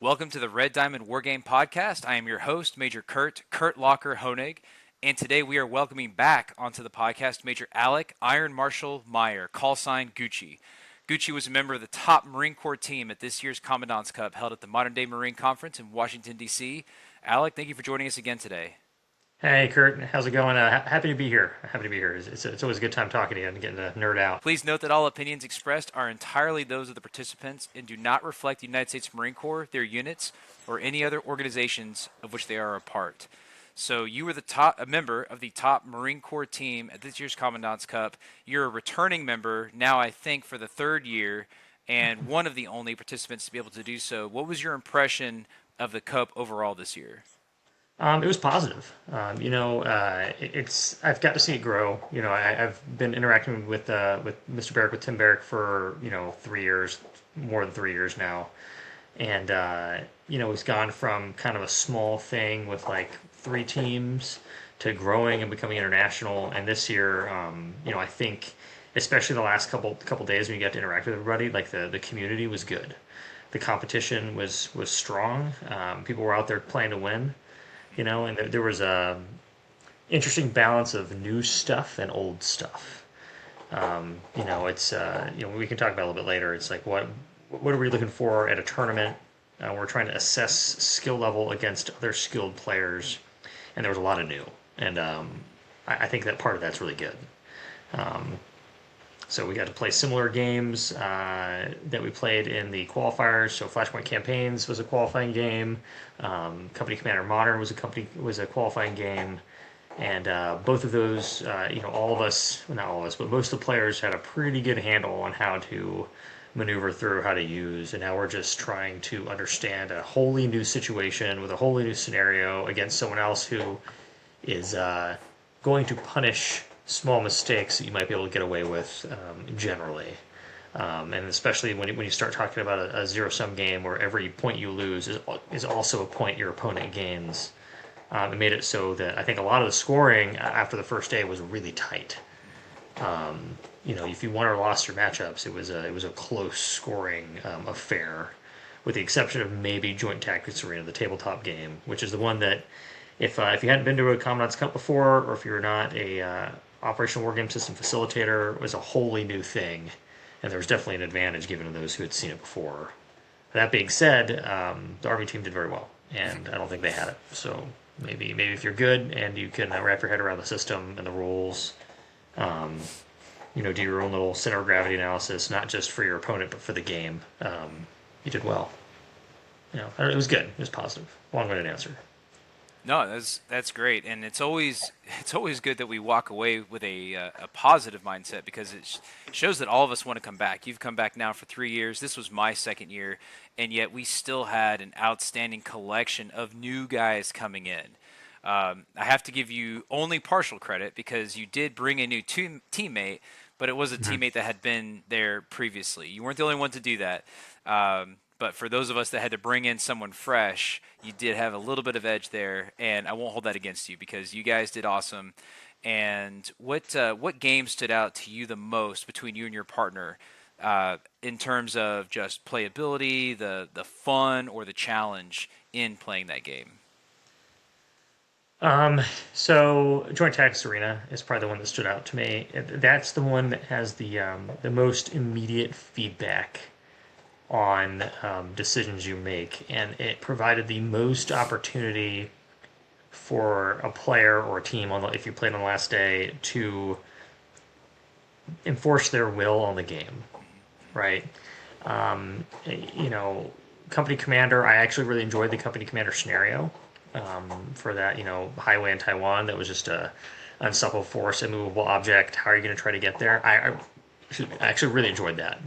Welcome to the Red Diamond Wargame Podcast. I am your host, Major Kurt Locker Honig, and today we are welcoming back onto the podcast Major Alec, IronMarshal Meyer, call sign Gucci. Gucci was a member of the top Marine Corps team at this year's Commandant's Cup held at the Modern Day Marine Conference in Washington, D.C. Alec, thank you for joining us again today. Hey Kurt, how's it going? Happy to be here. Happy to be here. It's always a good time talking to you and getting to nerd out. Please note that all opinions expressed are entirely those of the participants and do not reflect the United States Marine Corps, their units, or any other organizations of which they are a part. So you were a member of the top Marine Corps team at this year's Commandant's Cup. You're a returning member now, I think, for the third year, and one of the only participants to be able to do so. What was your impression of the Cup overall this year? It was positive. I've got to see it grow. I've been interacting with Mr. Barrick, with Tim Barrick for 3 years, more than 3 years now, and he's gone from kind of a small thing with like three teams to growing and becoming international. And this year, I think, especially the last couple days when you got to interact with everybody, like the community was good. The competition was strong. People were out there playing to win, and there was a interesting balance of new stuff and old stuff. It's we can talk about it a little bit later. It's like what are we looking for at a tournament? We're trying to assess skill level against other skilled players, and there was a lot of new, and I think that part of that's really good. Um, so we got to play similar games that we played in the qualifiers. So Flashpoint Campaigns was a qualifying game. Company Commander Modern was a qualifying game, and both of those, all of us, well, not all of us, but most of the players had a pretty good handle on how to maneuver through, how to use, and now we're just trying to understand a wholly new situation with a wholly new scenario against someone else who is going to punish small mistakes that you might be able to get away with generally. And especially when you start talking about a zero sum game where every point you lose is also a point your opponent gains. It made it so that I think a lot of the scoring after the first day was really tight. If you won or lost your matchups, it was a close scoring affair, with the exception of maybe Joint Tactics Arena, the tabletop game, which is the one that if you hadn't been to a Commandant's Cup before, or if you're not a operational war game system facilitator, was a wholly new thing, and there was definitely an advantage given to those who had seen it before. That being said, the Army team did very well, and I don't think they had it. So maybe if you're good and you can wrap your head around the system and the rules, um, do your own little center of gravity analysis, not just for your opponent but for the game, you did well. It was good. It was positive. Long-winded answer. No, that's great, and it's always good that we walk away with a positive mindset because it shows that all of us want to come back. You've come back now for 3 years. This was my second year, and yet we still had an outstanding collection of new guys coming in. I have to give you only partial credit because you did bring a new teammate, but it was a Mhm. teammate that had been there previously. You weren't the only one to do that. But for those of us that had to bring in someone fresh, you did have a little bit of edge there, and I won't hold that against you because you guys did awesome. And what game stood out to you the most between you and your partner in terms of just playability, the fun, or the challenge in playing that game? Um, so Joint Tax Arena is probably the one that stood out to me. That's the one that has the most immediate feedback on decisions you make, and it provided the most opportunity for a player or a team if you played on the last day to enforce their will on the game, right? Um, you know, Company Commander, I actually really enjoyed the Company Commander scenario for that, highway in Taiwan that was just a unstoppable force, immovable object. How are you going to try to get there? I actually really enjoyed that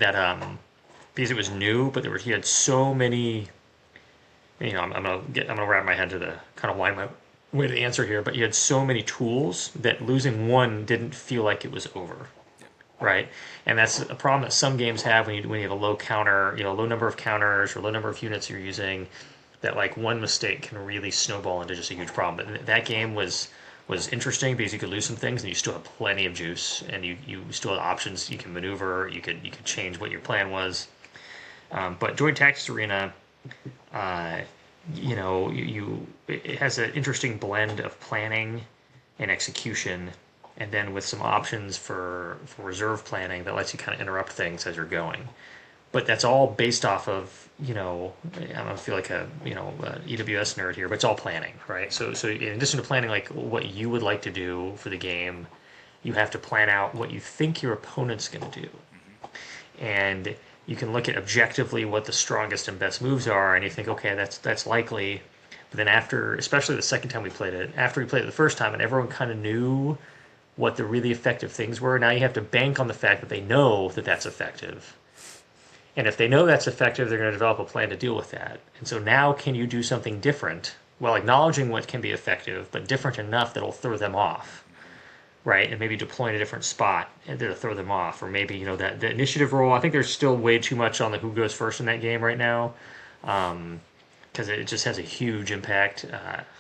because it was new, but he had so many. I'm gonna wrap my head to the kind of wind my way to the answer here, but you had so many tools that losing one didn't feel like it was over, right? And that's a problem that some games have when you have a low counter, low number of counters or low number of units you're using. That like one mistake can really snowball into just a huge problem. But that game was interesting because you could lose some things and you still have plenty of juice and you still have options you can maneuver. You could change what your plan was. But Joint Tactics Arena, Uh, it has an interesting blend of planning and execution, and then with some options for reserve planning that lets you kind of interrupt things as you're going. But that's all based off of, I don't feel like a EWS nerd here, but it's all planning, right? So in addition to planning like what you would like to do for the game, you have to plan out what you think your opponent's going to do. Hmm. And you can look at objectively what the strongest and best moves are, and you think, okay, that's likely. But then after, especially the second time we played it, after we played it the first time, and everyone kind of knew what the really effective things were, now you have to bank on the fact that they know that that's effective. And if they know that's effective, they're going to develop a plan to deal with that. And so now, can you do something different while acknowledging what can be effective, but different enough that'll throw them off? Hmm. Right, and maybe deploy in a different spot to throw them off, or maybe that the initiative roll. I think there's still way too much on the who goes first in that game right now, because it just has a huge impact.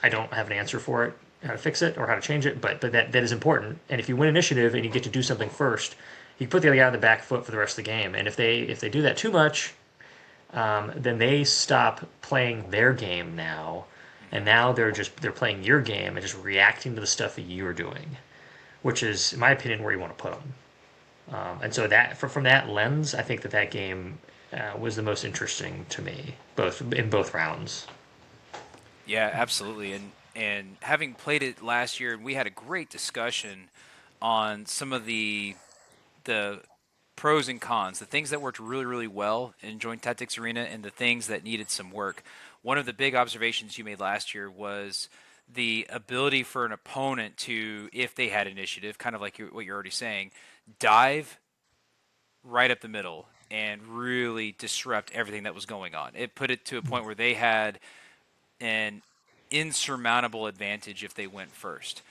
I don't have an answer for it, how to fix it or how to change it, but that is important. And if you win initiative and you get to do something first, you put the other guy on the back foot for the rest of the game. And if they do that too much, then they stop playing their game now, and Hmm. now they're playing your game and just reacting to the stuff that you're doing, which is, in my opinion, where you want to put them. And so that from that lens, I think that game was the most interesting to me, both rounds. Yeah, absolutely. And having played it last year, we had a great discussion on some of the pros and cons, the things that worked really, really well in Joint Tactics Arena and the things that needed some work. One of the big observations you made last year was the ability for an opponent to, if they had initiative, kind of like what you're already saying, dive right up the middle and really disrupt everything that was going on. It put it to a point where they had an insurmountable advantage if they went first.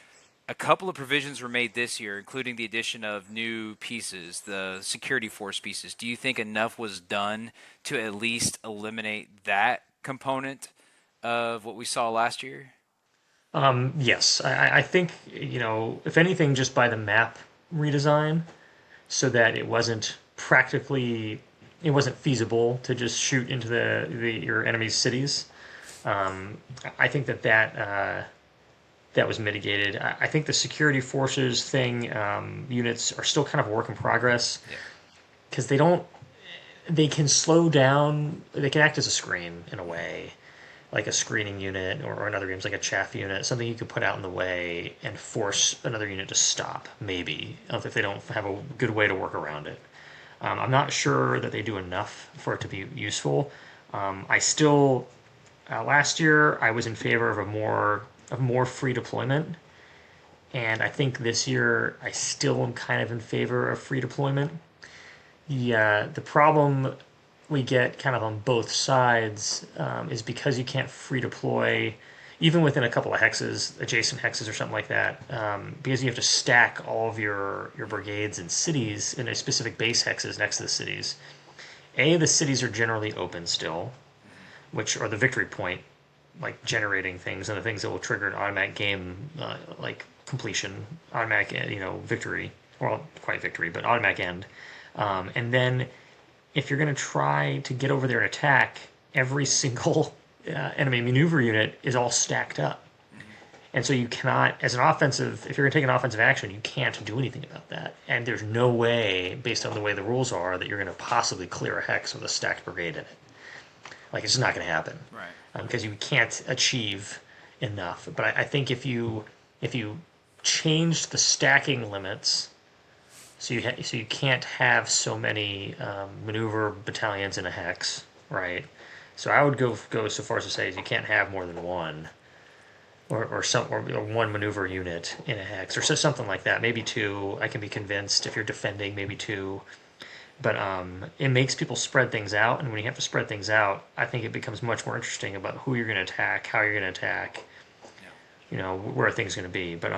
A couple of provisions were made this year, including the addition of new pieces, the security force pieces. Do you think enough was done to at least eliminate that component of what we saw last year? Yes, I think if anything, just by the map redesign, so that it wasn't feasible to just shoot into your enemy's cities. Um, I think that was mitigated. I think the security forces thing units are still kind of a work in progress Yeah. because they can slow down. They can act as a screen in a Hmm. way, like a screening unit, or in other games like a chaff unit, something you could put out in the way and force another unit to stop. Maybe if they don't have a good way to work around it. I'm not sure that they do enough for it to be useful. I still Last year I was in favor of more free deployment, and I think this year I still am kind of in favor of free deployment. The problem we get kind of on both sides is because you can't free deploy, even within a couple of hexes, adjacent hexes or something like that, because you have to stack all of your brigades and cities in a specific base hexes next to the cities. The cities are generally open still, Hmm. which are the victory point, like generating things and the things that will trigger an automatic game, like completion, automatic, victory, or well, quite victory, but automatic end. And then if you're going to try to get over there and attack, every single enemy maneuver unit is all stacked up. Hmm. And so you cannot, as an offensive, if you're going to take an offensive action, you can't do anything about that. And there's no way, based on the way the rules are, that you're going to possibly clear a hex with a stacked brigade in it. Like, it's just not going to happen Right. because you can't achieve enough. But I think if you changed the stacking limits, so you can't have so many maneuver battalions in a hex, right? So I would go so far as to say is you can't have more than one, or one maneuver unit in a hex, or so something like that. Maybe two. I can be convinced if you're defending, maybe two. But it makes people spread things out, and when you have to spread things out, I think it becomes much more interesting about who you're going to attack, how you're going to attack, Yeah. where things going to be. But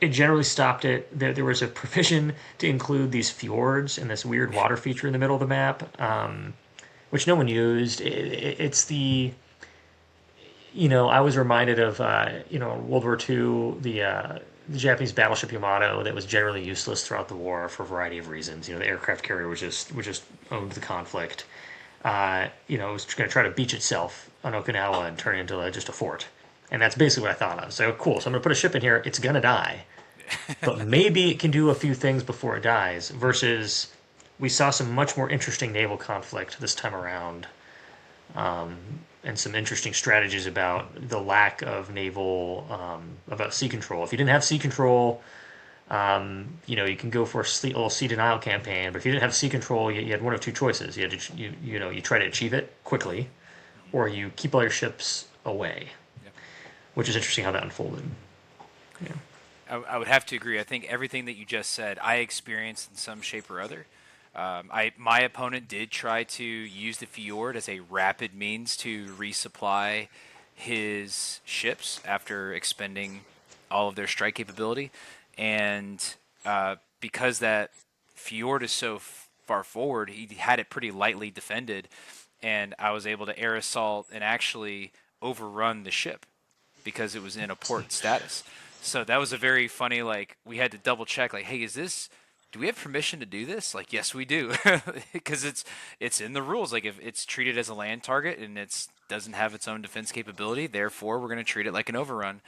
it generally stopped it. There was a provision to include these fjords and this weird water feature in the middle of the map, which no one used. It's I was reminded of World War II, the Japanese battleship Yamato that was generally useless throughout the war for a variety of reasons. The aircraft carrier was just owned the conflict. it was going to try to beach itself on Okinawa and turn into just a fort. And that's basically what I thought of. So cool. So I'm going to put a ship in here. It's going to die, but maybe it can do a few things before it dies. Versus, we saw some much more interesting naval conflict this time around, and some interesting strategies about the lack of naval, about sea control. If you didn't have sea control, you can go for a little sea denial campaign, but if you didn't have sea control, you had one of two choices. You had to, you try to achieve it quickly, Mhm. or you keep all your ships away, Yep. which is interesting how that unfolded. Yeah. I would have to agree. I think everything that you just said, I experienced in some shape or other. My opponent did try to use the fjord as a rapid means to resupply his ships after expending all of their strike capability, and because that fjord is so far forward, he had it pretty lightly defended, and I was able to air assault and actually overrun the ship because it was in a port status. So that was a very funny, like, we had to double check, like, hey, do we have permission to do this? Like, yes, we do, because it's in the rules. Like, if it's treated as a land target and it's doesn't have its own defense capability, therefore we're going to treat it like an overrun.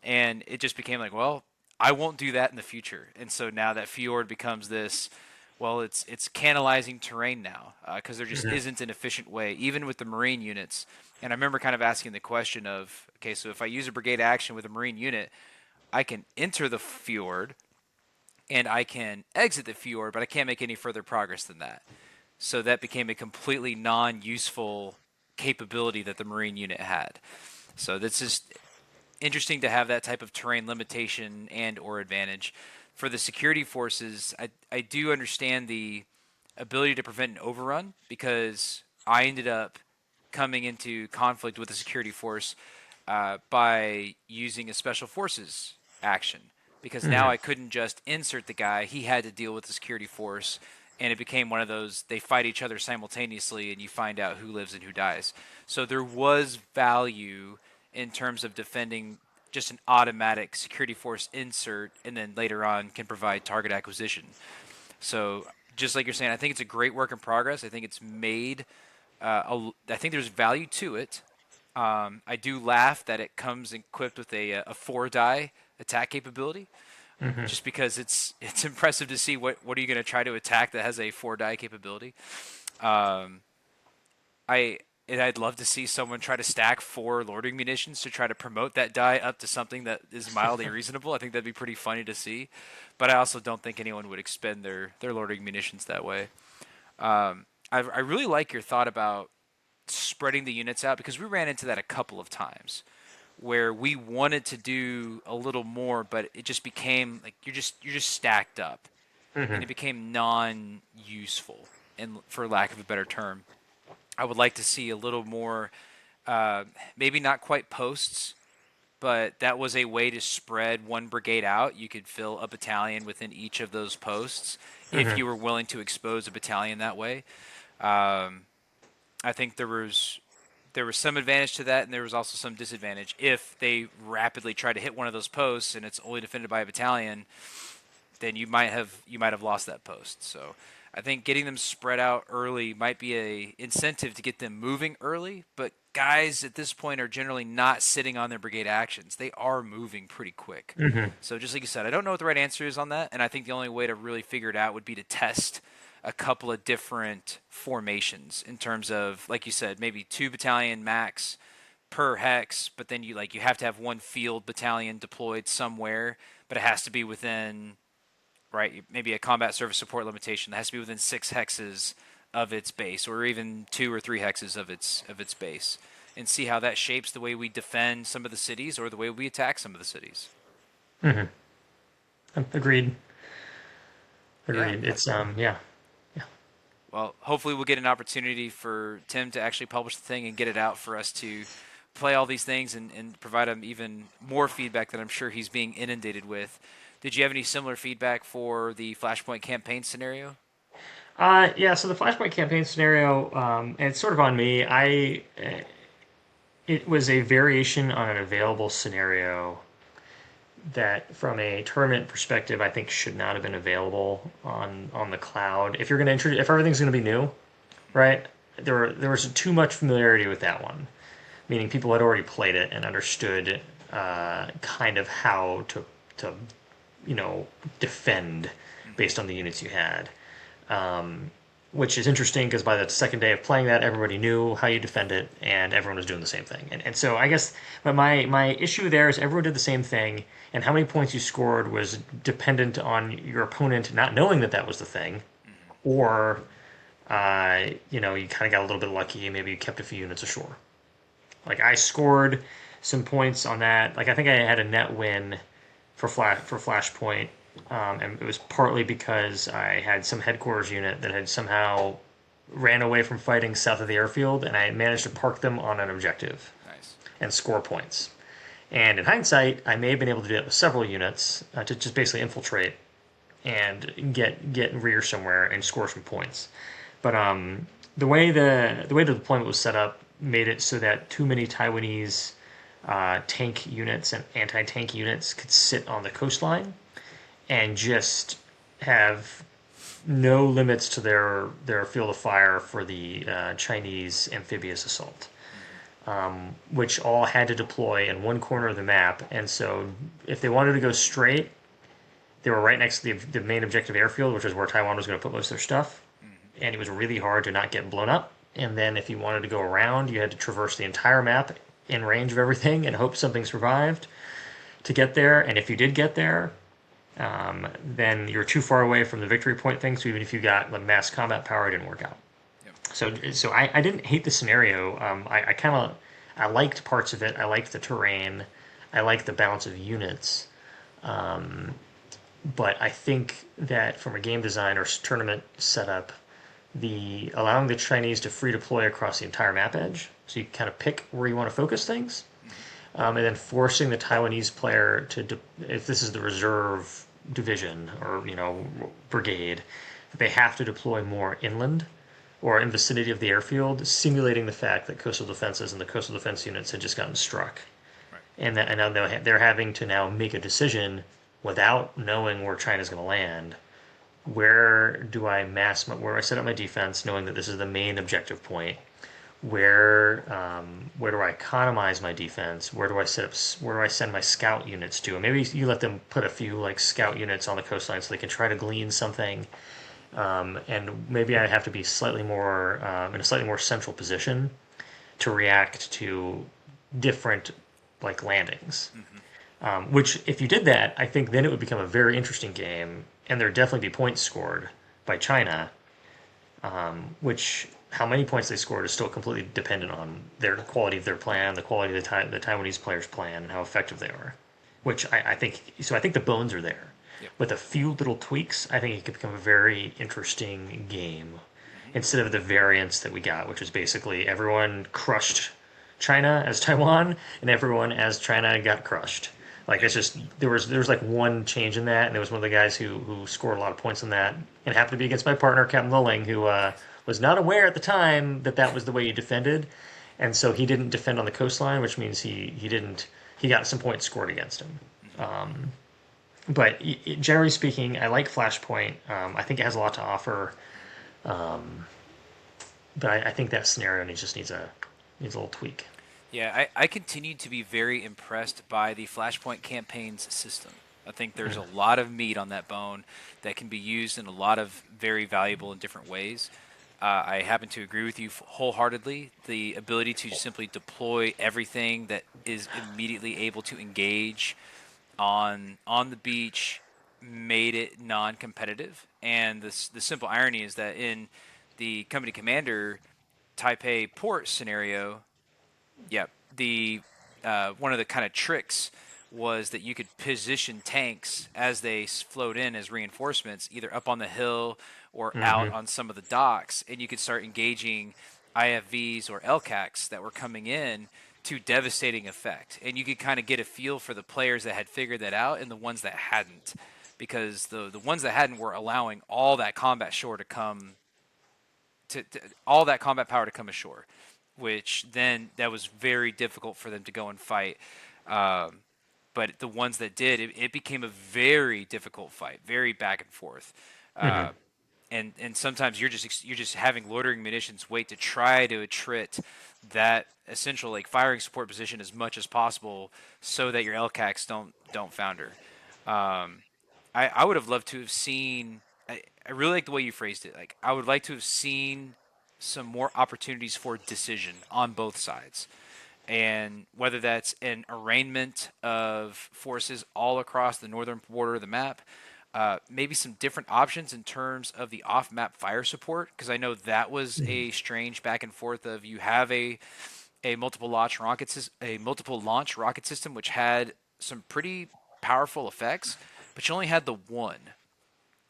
And it just became like, well, I won't do that in the future. And so now that fjord becomes this, well, it's canalizing terrain now because there just Mhm. isn't an efficient way, even with the marine units. And I remember kind of asking the question of, okay, so if I use a brigade action with a marine unit, I can enter the fjord and I can exit the fjord, but I can't make any further progress than that. So that became a completely non-useful capability that the marine unit had. So this is interesting to have that type of terrain limitation and or advantage. For the security forces, I do understand the ability to prevent an overrun because I ended up coming into conflict with a security force by using a special forces action because now Mhm. I couldn't just insert the guy. He had to deal with the security force, and it became one of those they fight each other simultaneously, and you find out who lives and who dies. So there was value in terms of defending just an automatic security force insert, and then later on can provide target acquisition. So just like you're saying, I think it's a great work in progress. I think it's made. I think there's value to it. I do laugh that it comes equipped with a 4 die attack capability, Mhm. just because it's impressive to see what are you going to try to attack that has a 4 die capability. Um, I and I'd love to see someone try to stack 4 lording munitions to try to promote that die up to something that is mildly reasonable. I think that'd be pretty funny to see, but I also don't think anyone would expend their lording munitions that way. I really like your thought about spreading the units out because we ran into that a couple of times where we wanted to do a little more, but it just became like you're just stacked up, and Mhm. it became non-useful, and for lack of a better term. I would like to see a little more, uh, maybe not quite posts, but that was a way to spread one brigade out. You could fill a battalion within each of those posts if Mhm. you were willing to expose a battalion that way. Um, I think there was some advantage to that, and there was also some disadvantage. If they rapidly try to hit one of those posts and it's only defended by a battalion, then you might have lost that post. So I think getting them spread out early might be a incentive to get them moving early. But guys at this point are generally not sitting on their brigade actions; they are moving pretty quick. Mhm. So just like you said, I don't know what the right answer is on that, and I think the only way to really figure it out would be to test a couple of different formations in terms of, like you said, maybe 2 battalion max per hex, but then you have to have one field battalion deployed somewhere, but it has to be within, right, maybe a combat service support limitation that has to be within 6 hexes of its base, or even 2 or 3 hexes of its base, and see how that shapes the way we defend some of the cities or the way we attack some of the cities. Mhm. Agreed. Yeah. Agreed. It's yeah. Yeah. Well, hopefully we'll get an opportunity for Tim to actually publish the thing and get it out for us to play all these things and provide him even more feedback that I'm sure he's being inundated with. Did you have any similar feedback for the Flashpoint campaign scenario? Yeah. So the Flashpoint campaign scenario, and it's sort of on me. It was a variation on an available scenario that, from a tournament perspective, I think should not have been available on the cloud. If you're going to introduce, if everything's going to be new, right? there was too much familiarity with that one, meaning people had already played it and understood kind of how to you know defend Hmm. based on the units you had. Which is interesting because by the second day of playing that, everybody knew how you defend it, and everyone was doing the same thing. And so I guess, but my issue there is everyone did the same thing, and how many points you scored was dependent on your opponent not knowing that that was the thing, Hmm. or you kind of got a little bit lucky. Maybe you kept a few units ashore. Like I scored some points on that. Like I think I had a net win for Flashpoint, and it was partly because I had some headquarters unit that had somehow ran away from fighting south of the airfield, and I managed to park them on an objective Nice. and score points. And in hindsight, I may have been able to do that with several units to just basically infiltrate and get rear somewhere and score some points. But the way the deployment was set up made it so that too many Taiwanese tank units and anti-tank units could sit on the coastline and just have no limits to their field of fire for the Chinese amphibious assault, Hmm. which all had to deploy in one corner of the map. And so, if they wanted to go straight, they were right next to the main objective airfield, which is where Taiwan was going to put most of their stuff. Hmm. And it was really hard to not get blown up. And then, if you wanted to go around, you had to traverse the entire map in range of everything and hope something survived to get there. And if you did get there, then you're too far away from the victory point thing. So even if you got the mass combat power, it didn't work out. Yep. So I didn't hate the scenario. I kind of I liked parts of it. I liked the terrain. I liked the balance of units. But I think that from a game design or tournament setup, the allowing the Chinese to free deploy across the entire map edge, so you kind of pick where you want to focus things, Hmm. and then forcing the Taiwanese player to, if this is the reserve division or brigade, they have to deploy more inland or in vicinity of the airfield, simulating the fact that coastal defenses and the coastal defense units had just gotten struck, Right. and now they're having to now make a decision without knowing where China's going to land. Where do I set up my defense, knowing that this is the main objective point? Where do I economize my defense? Where do I send my scout units to? And maybe you let them put a few like scout units on the coastline so they can try to glean something. And maybe I have to be slightly more in a slightly more central position to react to different like landings. Hmm. Which, if you did that, I think then it would become a very interesting game, and there'd definitely be points scored by China. Which how many points they scored is still completely dependent on their quality of their plan, the quality of the Taiwanese players' plan, and how effective they are. Which I think so. I think the bones are there. Yep. With a few little tweaks, I think it could become a very interesting game Hmm. instead of the variance that we got, which was basically everyone crushed China as Taiwan, and everyone as China got crushed. Like Yep. it's just there was like one change in that, and there was one of the guys who scored a lot of points on that, and happened to be against my partner Captain Lilling, who Nice. was not aware at the time that that was the way you defended, and so he didn't defend on the coastline, which means he got some points scored against him. Hmm. But generally speaking, I like Flashpoint. I think it has a lot to offer, but I think that scenario needs a little tweak. Yeah, I continue to be very impressed by the Flashpoint campaigns system. I think there's a lot of meat on that bone that can be used in a lot of very valuable and different ways. I happen to agree with you wholeheartedly. The ability to simply deploy everything that is immediately able to engage on the beach made it non-competitive. And the simple irony is that in the company commander Taipei port scenario, yeah, the one of the kind of tricks was that you could position tanks as they float in as reinforcements, either up on the hill or out Mm-hmm. on some of the docks, and you could start engaging IFVs or LCACs that were coming in to devastating effect. And you could kind of get a feel for the players that had figured that out and the ones that hadn't, because the ones that hadn't were allowing all that combat shore to come to all that combat power to come ashore, which then that was very difficult for them to go and fight. Um, but the ones that did, it became a very difficult fight, very back and forth. Mm-hmm. Uh, and sometimes you're just having loitering munitions wait to try to attrit that essential like firing support position as much as possible so that your LCACs don't founder. Um, I would have loved to have seen. I really like the way you phrased it. Like I would like to have seen some more opportunities for decision on both sides, and whether that's an arraignment of forces all across the northern border of the map, maybe some different options in terms of the off-map fire support, because I know that was a strange back and forth of you have a multiple launch rocket system which had some pretty powerful effects, but you only had the one.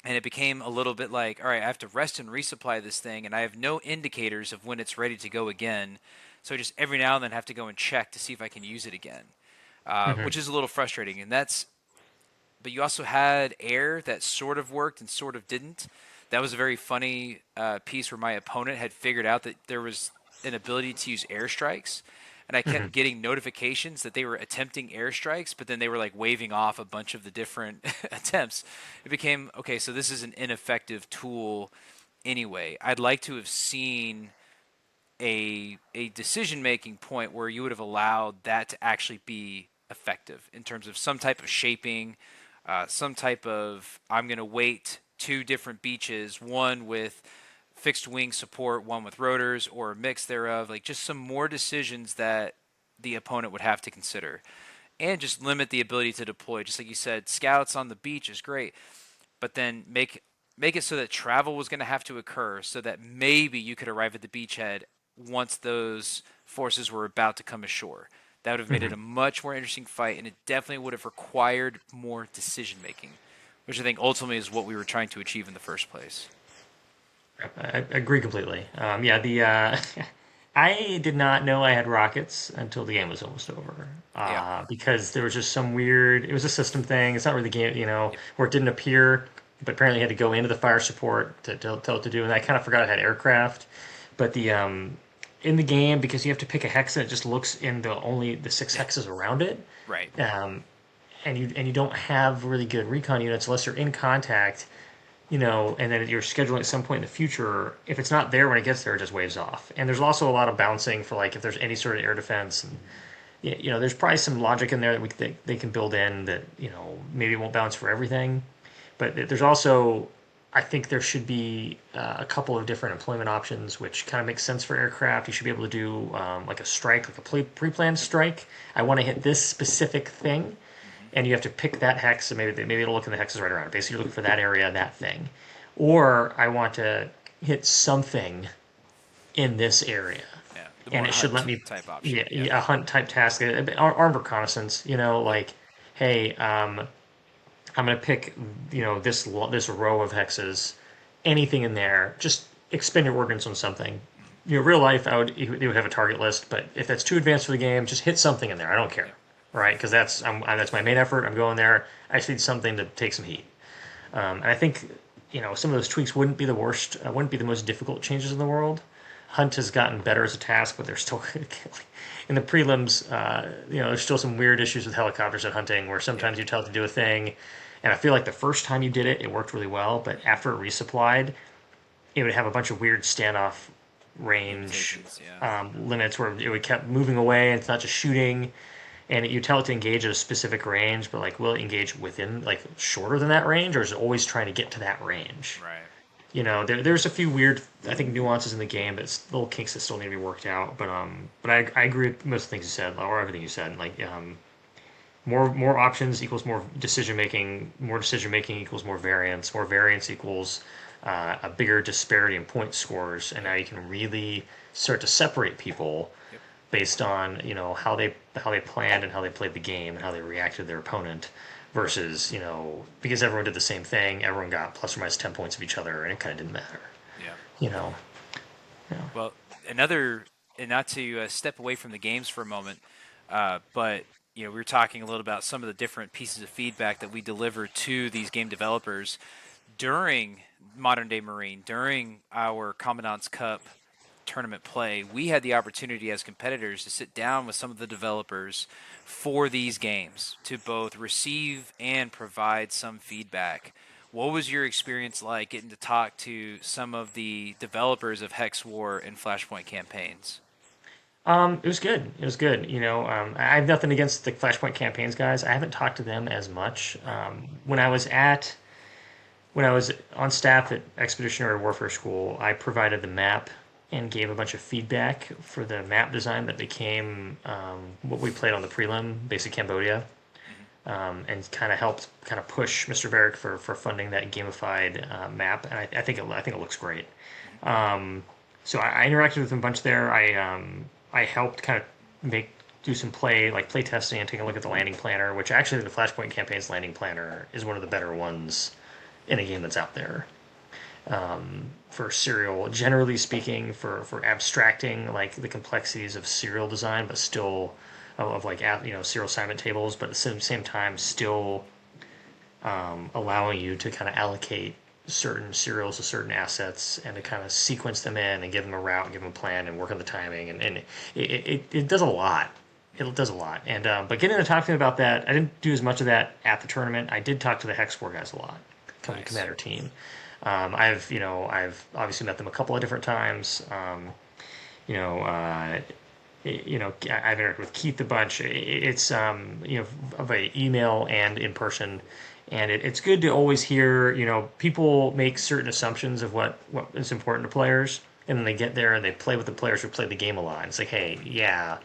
And it became a little bit like, all right, I have to rest and resupply this thing, and I have no indicators of when it's ready to go again. So I just every now and then have to go and check to see if I can use it again, Hmm. which is a little frustrating. And that's, but you also had air that sort of worked and sort of didn't. That was a very funny piece where my opponent had figured out that there was an ability to use airstrikes, and I kept Hmm. getting notifications that they were attempting airstrikes, but then they were like waving off a bunch of the different attempts. It became okay, so this is an ineffective tool anyway. I'd like to have seen a decision making point where you would have allowed that to actually be effective in terms of some type of shaping, some type of I'm going to wait two different beaches, one with fixed wing support, one with rotors, or a mix thereof. Like just some more decisions that the opponent would have to consider, and just limit the ability to deploy. Just like you said, scouts on the beach is great, but then make it so that travel was going to have to occur so that maybe you could arrive at the beachhead once those forces were about to come ashore. That would have made it Hmm. a much more interesting fight, and it definitely would have required more decision making, which I think ultimately is what we were trying to achieve in the first place. I agree completely. Yeah, the I did not know I had rockets until the game was almost over. Yeah. Because there was just some weird. It was a system thing. It's not really the game, Yep. where it didn't appear, but apparently you had to go into the fire support to tell it to do. And I kind of forgot I had aircraft. But the in the game, because you have to pick a hex and it just looks in the only the six hexes around it. Right. Um, and you don't have really good recon units unless you're in contact, and then you're scheduling at some point in the future. If it's not there when it gets there, it just waves off. And there's also a lot of bouncing for like if there's any sort of air defense. And there's probably some logic in there that they can build in that maybe it won't bounce for everything. But there's also, I think there should be a couple of different employment options, which kind of makes sense for aircraft. You should be able to do like a strike, like a pre-planned strike. I want to hit this specific thing, Hmm. and you have to pick that hex, and maybe it'll look in the hexes right around it. Basically, you're looking for that area, that thing. Or I want to hit something in this area, Yeah. The and more it should let hunt me, type option. yeah, Yep. yeah, a hunt type task, armed reconnaissance. Yep. Like, hey, I'm gonna pick, this row of hexes, anything in there. Just expend your ordnance on something. Hmm. Real life, they would have a target list, but if that's too advanced for the game, just hit something in there. I don't care, Yep. right? Because that's my main effort. I'm going there. I just need something to take some heat. And I think some of those tweaks wouldn't be the worst. Wouldn't be the most difficult changes in the world. Hunt has gotten better as a task, but there's still in the prelims. There's still some weird issues with helicopters at hunting, where Yep. sometimes you tell it to do a thing, and I feel like the first time you did it, it worked really well, but after it resupplied, it would have a bunch of weird standoff range Limitations. Yeah. limits where it would kept moving away, and it's not just shooting. And you tell it to engage at a specific range, but like, will it engage within like shorter than that range, or is it always trying to get to that range? Right. There's a few weird, I think, nuances in the game that's little kinks that still need to be worked out. But I agree with most of the things you said, or everything you said. Like, more options equals more decision making. More decision making equals more variance. More variance equals a bigger disparity in point scores. And Yep. now you can really start to separate people Yep. based on how they planned and how they played the game and how they reacted to their opponent versus because everyone did the same thing, everyone got plus or minus 10 points of each other, and it kind of didn't matter. Yeah. You know, you know. Well, another, and not to step away from the games for a moment, but we were talking a little about some of the different pieces of feedback that we deliver to these game developers during Modern Day Marine, during our Commandant's Cup tournament play. We had the opportunity as competitors to sit down with some of the developers for these games to both receive and provide some feedback, What was your experience like getting to talk to some of the developers of Hex War and Flashpoint campaigns? It was good. It was good. I have nothing against the Flashpoint campaigns guys. I haven't talked to them as much. Right. When I was on staff at Expeditionary Warfare School, I provided the map and gave a bunch of feedback for the map design that became what we played on the prelim, Basic Cambodia, Hmm. and kind of helped kind of push Mr. Barrick for funding that gamified map. And I think it looks great. Hmm. So I interacted with them a bunch there. I helped kind of make do some play testing and take a look at the landing planner, which actually the Flashpoint campaign's landing planner is one of the better ones in a game that's out there for serial. Generally speaking, for abstracting like the complexities of serial design, but still of like serial assignment tables, but at the same time still allowing you to kind of allocate certain serials to certain assets and to kind of sequence them in and give them a route, give them a plan, and work on the timing. And it does a lot. Hmm. It does a lot. And but getting to talk to them about that, I didn't do as much of that at the tournament. I did talk to the Hex War guys a lot, Nice. Commander team. I've obviously met them a couple of different times. You know, uh, I've interacted with Keith a bunch. It's by email and in person, and it's good to always hear. People make certain assumptions of what is important to players, and then they get there and they play with the players who play the game a lot. It's like, hey, yeah,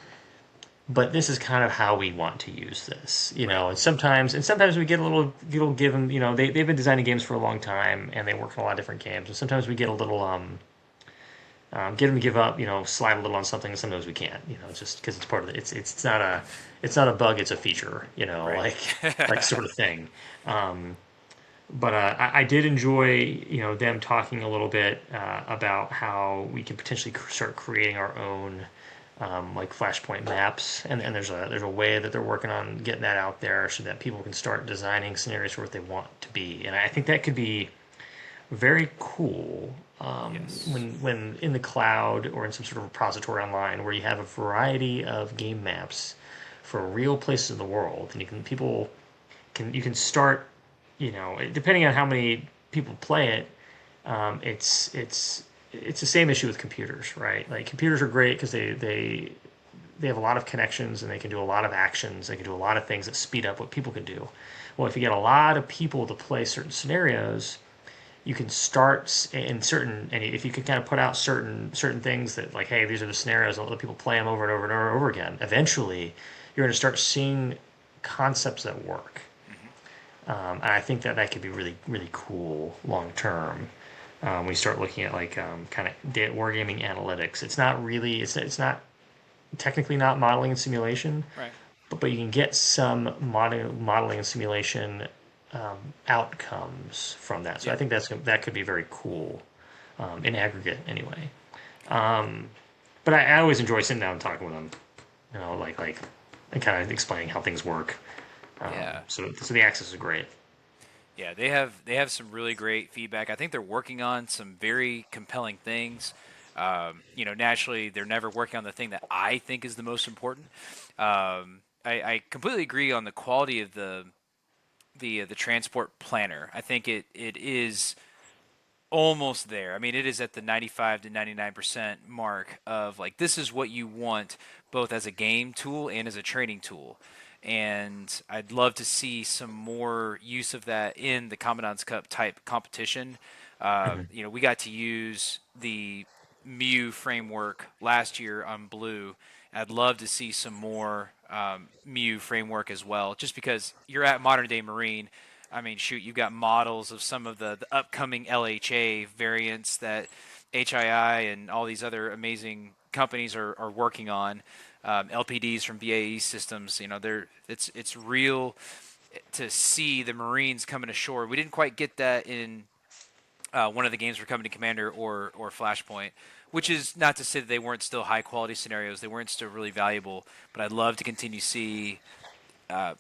but this is kind of how we want to use this, Right. and sometimes we get a little give them, they've been designing games for a long time and they work on a lot of different games, and sometimes we get a little get them to give up, slide a little on something, and sometimes we can't, just because it's part of it's not a bug, it's a feature, Right. like sort of thing. Um, but I did enjoy, them talking a little bit about how we can potentially start creating our own like Flashpoint maps, and there's a way that they're working on getting that out there so that people can start designing scenarios for what they want to be, and I think that could be very cool Yes. when in the cloud or in some sort of repository online where you have a variety of game maps for real places in the world, and you can start, depending on how many people play it, it's the same issue with computers, right? Like computers are great because they have a lot of connections and they can do a lot of actions. They can do a lot of things that speed up what people can do. Well, if you get a lot of people to play certain scenarios, you can start in certain, and if you can kind of put out certain things that like, hey, these are the scenarios, and let people play them over and over and over and over again. Eventually, you're going to start seeing concepts that work, Hmm. and I think that could be really really cool long term. When you start looking at like kind of wargaming analytics, it's not technically not modeling and simulation, Right. but you can get some modeling and simulation outcomes from that. So I Yeah. think that could be very cool in aggregate anyway. But I always enjoy sitting down and talking with them, like and kind of explaining how things work. Yeah. So the access is great. Yeah, they have some really great feedback. I think they're working on some very compelling things. Naturally, they're never working on the thing that I think is the most important. I completely agree on the quality of the transport planner. I think it is almost there. I mean, it is at the 95 to 99% mark of like this is what you want both as a game tool and as a training tool. And I'd love to see some more use of that in the Commandant's Cup type competition. Mm-hmm. We got to use the Mew framework last year on Blue. I'd love to see some more Mew framework as well, just because you're at modern day Marine. I mean, shoot, you've got models of some of the upcoming LHA variants that HII and all these other amazing companies are working on. LPDs from BAE systems, it's real to see the Marines coming ashore. We didn't quite get that in one of the games we're coming to Commander or Flashpoint, which is not to say that they weren't still high quality scenarios. They weren't still really valuable, but I'd love to continue to see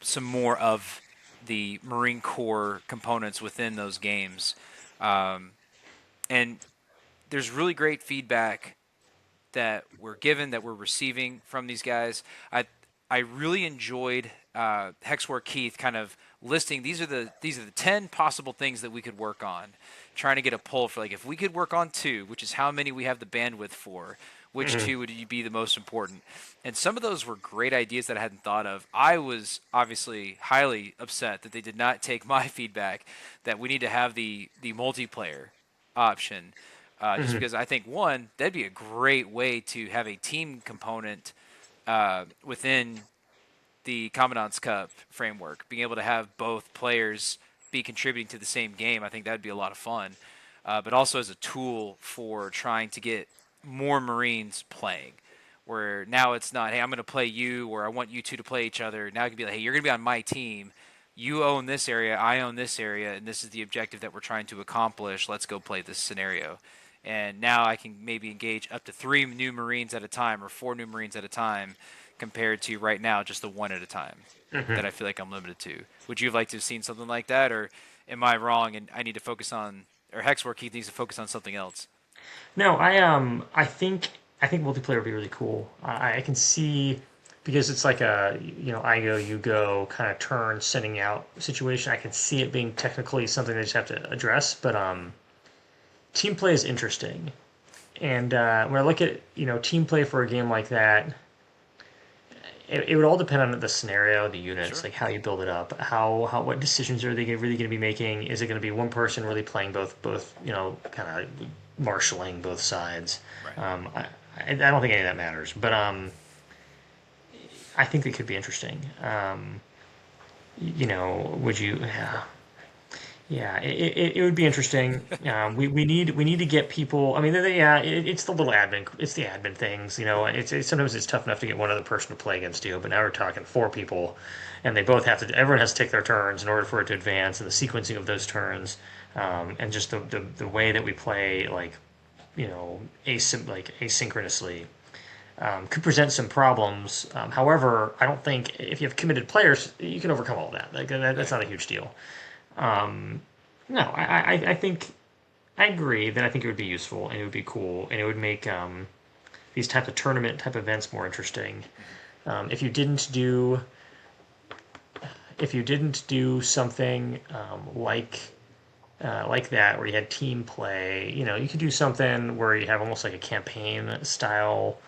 some more of the Marine Corps components within those games. Um, and there's really great feedback that we're given, that we're receiving from these guys. I really enjoyed Hexwar Keith kind of listing these are the 10 possible things that we could work on, trying to get a poll for like if we could work on two, which is how many we have the bandwidth for, which Mhm. two would be the most important. And some of those were great ideas that I hadn't thought of. I was obviously highly upset that they did not take my feedback that we need to have the multiplayer option. Just Mhm. because I think one, that'd be a great way to have a team component within the Commandant's Cup framework, being able to have both players be contributing to the same game. I think that'd be a lot of fun. But also as a tool for trying to get more Marines playing, where now it's not, hey, I'm going to play you, or I want you two to play each other. Now it can be like, hey, you're going to be on my team. You own this area, I own this area, and this is the objective that we're trying to accomplish. Let's go play this scenario. And now I can maybe engage up to 3 new Marines at a time or 4 new Marines at a time compared to right now just the one at a time Mhm. that I feel like I'm limited to. Would you have liked to have seen something like that, or am I wrong and I need to focus on, or Hexwork Keith needs to focus on something else? No, I think multiplayer would be really cool. I can see because it's like a I go you go kind of turn sending out situation. I can see it being technically something they just have to address, but team play is interesting. And when I look at team play for a game like that, it would all depend on the scenario, the units, Sure. like how you build it up, how what decisions are they really going to be making? Is it going to be one person really playing both kind of marshaling both sides? Right. I don't think any of that matters, but I think it could be interesting. Would you? Yeah, yeah, it would be interesting. We need to get people. I mean, yeah, it's the little admin. It's the admin things. Sometimes it's tough enough to get one other person to play against you, but now we're talking 4 people, and they both have to. Everyone has to take their turns in order for it to advance, and the sequencing of those turns, and just the way that we play, like asynchronously, could present some problems. However, I don't think if you have committed players, you can overcome all that. That's Right. not a huge deal. No, I think I agree that I think it would be useful and it would be cool and it would make these types of tournament type events more interesting. Hmm. If you didn't do something like that where you had team play, you could do something where you have almost like a campaign style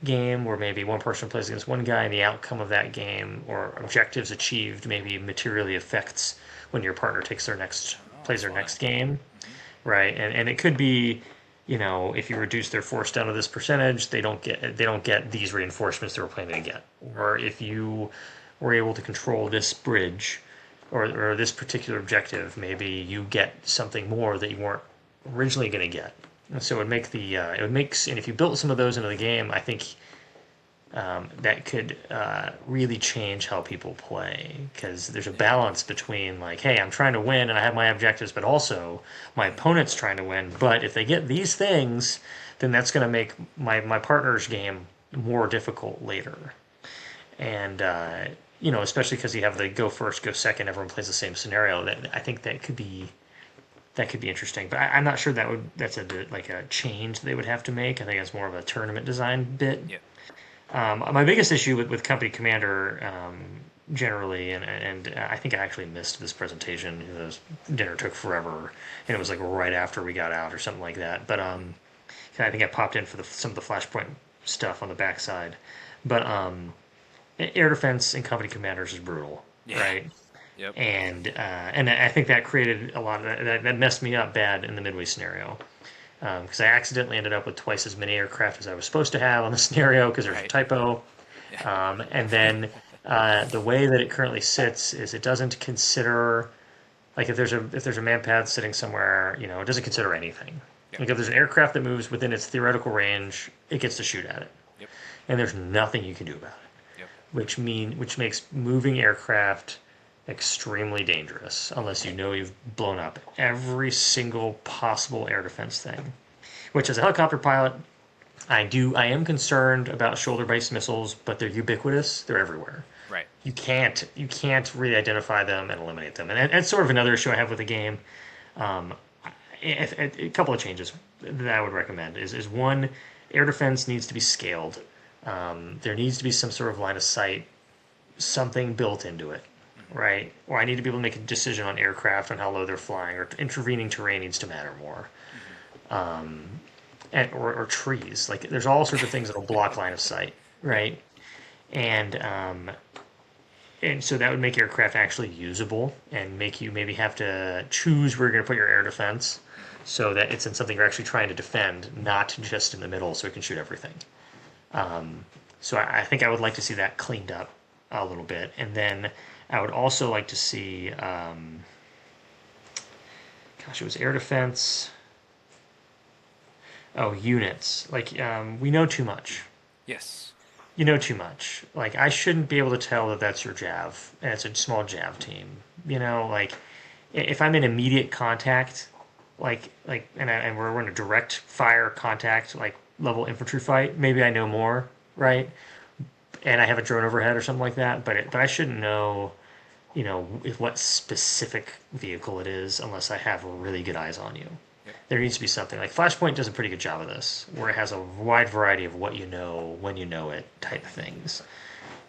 game where maybe one person plays against one guy and the outcome of that game or objectives achieved maybe materially affects when your partner Oh, plays their fun. next game. Hmm. Right, and it could be, if you reduce their force down to this percentage, they don't get these reinforcements they were planning to get. Right. Or if you were able to control this bridge or this particular objective, maybe you get something more that you weren't originally going to get. And so it would make, and if you built some of those into the game, I think that could really change how people play because there's a Yeah. balance between like, hey, I'm trying to win and I have my objectives, but also my Hmm. opponent's trying to win. But if they get these things, then that's going to make my partner's game more difficult later. And especially because you have the go first, go second, everyone plays the same scenario. That I think that could be interesting. But I'm not sure that's like a change they would have to make. I think it's more of a tournament design bit. Yeah. My biggest issue with Company Commander generally, and I think I actually missed this presentation. This dinner took forever, and it was like right after we got out or something like that. But I think I popped in for some of the Flashpoint stuff on the backside. But air defense in Company Commanders is brutal, Yeah. right? Yep. And I think that created a lot of that messed me up bad in the Midway scenario because I accidentally ended up with twice as many aircraft as I was supposed to have on the scenario because there's a Right. typo. Yeah. And then the way that it currently sits is it doesn't consider like if there's a manpad sitting somewhere, it doesn't consider anything. Yep. Like if there's an aircraft that moves within its theoretical range, it gets to shoot at it, Yep. and there's nothing you can do about it. Yep. Which makes moving aircraft extremely dangerous unless you know you've blown up every single possible air defense thing. Which as a helicopter pilot, I am concerned about shoulder-based missiles, but they're ubiquitous. They're everywhere. Right. You can't really identify them and eliminate them. And that's sort of another issue I have with the game. Um, a couple of changes that I would recommend is one, air defense needs to be scaled. There needs to be some sort of line of sight something built into it, Hmm. right? Or I need to be able to make a decision on aircraft on how low they're flying, or intervening terrain needs to matter more, Hmm. or trees. Like there's all sorts of things that'll block line of sight, Yeah. right? And so that would make aircraft actually usable and make you maybe have to choose where you're going to put your air defense Hmm. so that it's in something you're actually trying to defend, not just in the middle so it can shoot everything. So I think I would like to see that cleaned up a little bit. And then I would also like to see, gosh, it was air defense. Oh, units. Like, we know too much. Yes. You know too much. Like, I shouldn't be able to tell that that's your Jav, and it's a small Jav team. Like, if I'm in immediate contact, and we're in a direct fire contact, like level infantry fight, maybe I know more, Hmm. right? And I have a drone overhead or something like that. But I shouldn't know, if what specific vehicle it is unless I have really good eyes on you. Yep. There needs to be something like Flashpoint does a pretty good job of this, where it has a wide variety of what you know when you know it type things,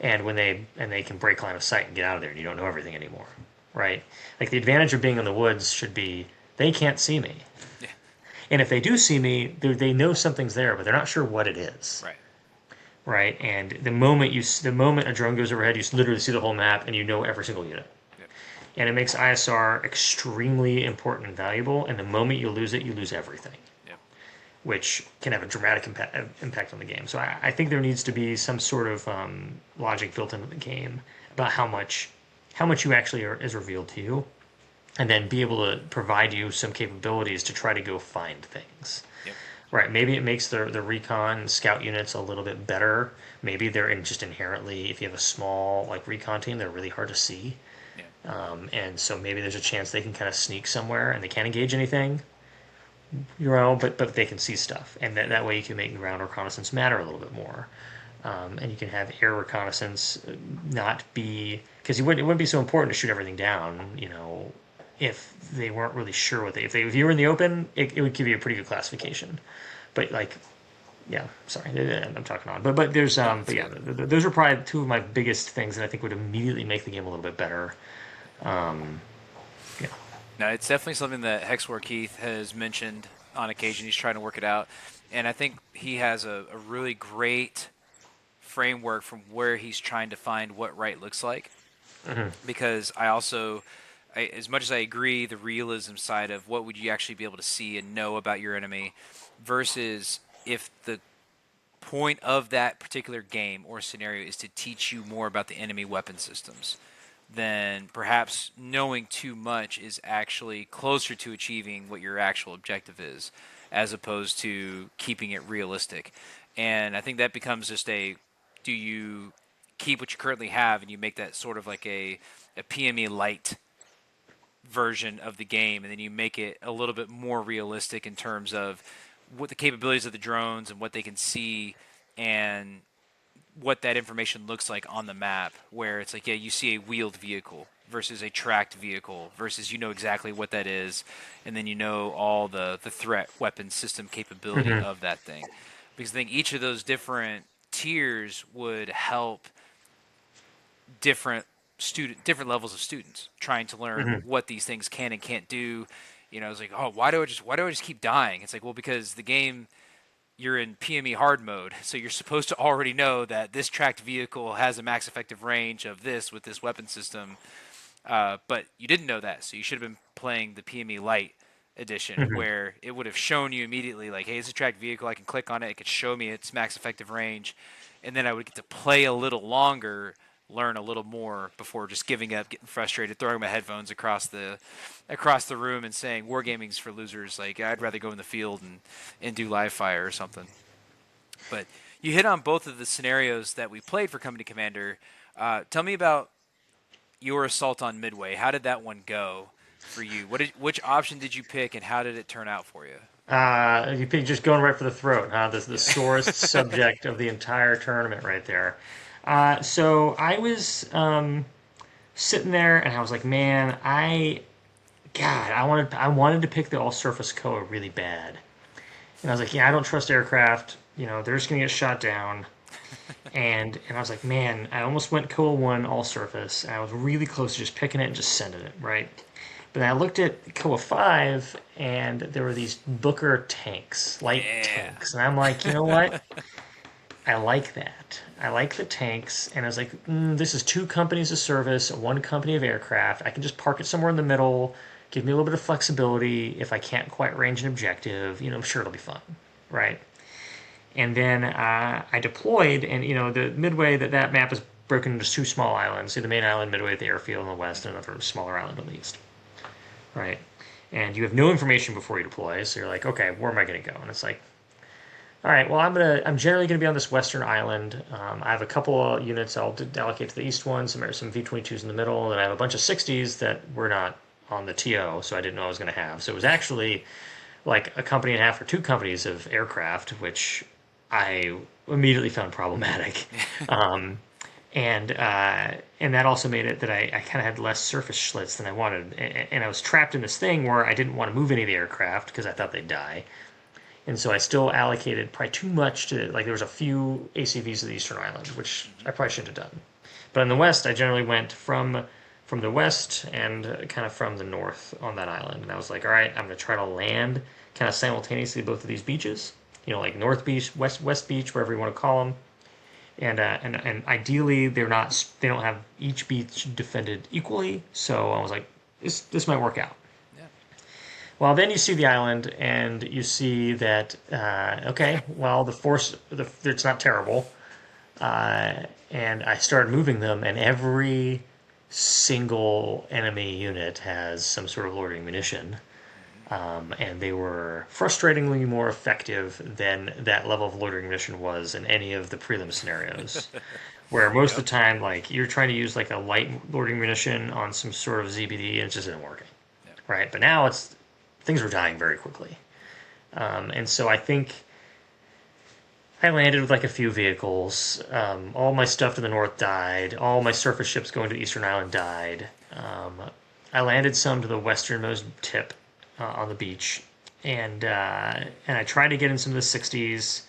and they can break line of sight and get out of there, and you don't know everything anymore, right? Like the advantage of being in the woods should be they can't see me, Yeah. and if they do see me, they know something's there, but they're not sure what it is, Right. right? And the moment a drone goes overhead, you literally see the whole map, and you know every single unit. Yep. And it makes ISR extremely important and valuable. And the moment you lose it, you lose everything, Yep. which can have a dramatic impact on the game. So I think there needs to be some sort of logic built into the game about how much you actually is revealed to you, and then be able to provide you some capabilities to try to go find things. Yep. Right, maybe it makes the recon scout units a little bit better. Maybe they're just inherently, if you have a small like recon team, they're really hard to see. Yeah. And so maybe there's a chance they can kind of sneak somewhere and they can't engage anything, but they can see stuff, and that way you can make ground reconnaissance matter a little bit more. And you can have air reconnaissance not be because it wouldn't be so important to shoot everything down, if they weren't really sure if you were in the open, it would give you a pretty good classification. But like, yeah, sorry, I'm talking on, but there's No, but that's yeah, good. those are probably two of my biggest things that I think would immediately make the game a little bit better. Yeah. No, it's definitely something that Hexwar Keith has mentioned on occasion. He's trying to work it out, and I think he has a really great framework from where he's trying to find what right looks like. Hmm. Because I also, as much as I agree, the realism side of what would you actually be able to see and know about your enemy, versus if the point of that particular game or scenario is to teach you more about the enemy weapon systems, then perhaps knowing too much is actually closer to achieving what your actual objective is, as opposed to keeping it realistic. And I think that becomes just a, do you keep what you currently have and you make that sort of like a PME light version of the game, and then you make it a little bit more realistic in terms of what the capabilities of the drones and what they can see, and what that information looks like on the map, where it's like, yeah, you see a wheeled vehicle versus a tracked vehicle versus you know exactly what that is, and then you know all the threat weapon system capability Hmm. of that thing. Because I think each of those different tiers would help different levels of students trying to learn Hmm. what these things can and can't do. It's like, oh, why do I just keep dying? It's like, well, because the game, you're in PME hard mode, so you're supposed to already know that this tracked vehicle has a max effective range of this with this weapon system, but you didn't know that, so you should have been playing the PME light edition, Hmm. where it would have shown you immediately, like, hey, it's a tracked vehicle, I can click on it, it could show me its max effective range, and then I would get to play a little longer, learn a little more before just giving up, getting frustrated, throwing my headphones across the room and saying wargaming's for losers. Like, I'd rather go in the field and do live fire or something. But you hit on both of the scenarios that we played for Company Commander. Tell me about your assault on Midway. How did that one go for you? Which option did you pick, and how did it turn out for you? You pick just going right for the throat, huh? This the Yeah. sorest subject of the entire tournament right there. So I was sitting there and I was like, man, God, I wanted to pick the all surface Koa really bad, and I was like, yeah, I don't trust aircraft. They're just gonna get shot down. And I was like, man, I almost went Koa 1 all surface. And I was really close to just picking it and just sending it, right? But then I looked at Koa 5 and there were these Booker tanks, light Yeah. tanks. And I'm like, you know what? I like that. I like the tanks. And I was like, this is two companies of service, one company of aircraft. I can just park it somewhere in the middle, give me a little bit of flexibility. If I can't quite range an objective, I'm sure it'll be fun, right? And then I deployed, and the midway that map is broken into two small islands. See the main island midway at the airfield in the west, and another smaller island in the east, right? And you have no information before you deploy, so you're like, okay, where am I going to go? And it's like, all right, well, I'm generally going to be on this western island. I have a couple of units I'll allocate to the east one, some V-22s in the middle, and I have a bunch of 60s that were not on the TO, so I didn't know I was going to have. So it was actually like a company and a half or two companies of aircraft, which I immediately found problematic. Um, and that also made it that I kind of had less surface schlitz than I wanted, and I was trapped in this thing where I didn't want to move any of the aircraft because I thought they'd die, and so I still allocated probably too much to like there was a few ACVs of the Eastern Island, which I probably shouldn't have done. But in the West, I generally went from the west and kind of from the north on that island, and I was like, all right, I'm going to try to land kind of simultaneously both of these beaches, like North Beach, West Beach, whatever you want to call them, and ideally they don't have each beach defended equally. So I was like, this might work out. Yeah. Well, then you see the island and you see that okay, well it's not terrible, and I started moving them, and every single enemy unit has some sort of loitering munition. And they were frustratingly more effective than that level of loitering munition was in any of the prelim scenarios. Where most Yep. of the time, like you're trying to use like a light loitering munition on some sort of ZBD, and it just isn't working, Yep. right? But now things were dying very quickly, and so I think I landed with like a few vehicles. All my stuff to the north died. All my surface ships going to the Eastern Island died. I landed some to the westernmost tip on the beach, and I tried to get in some of the 60s,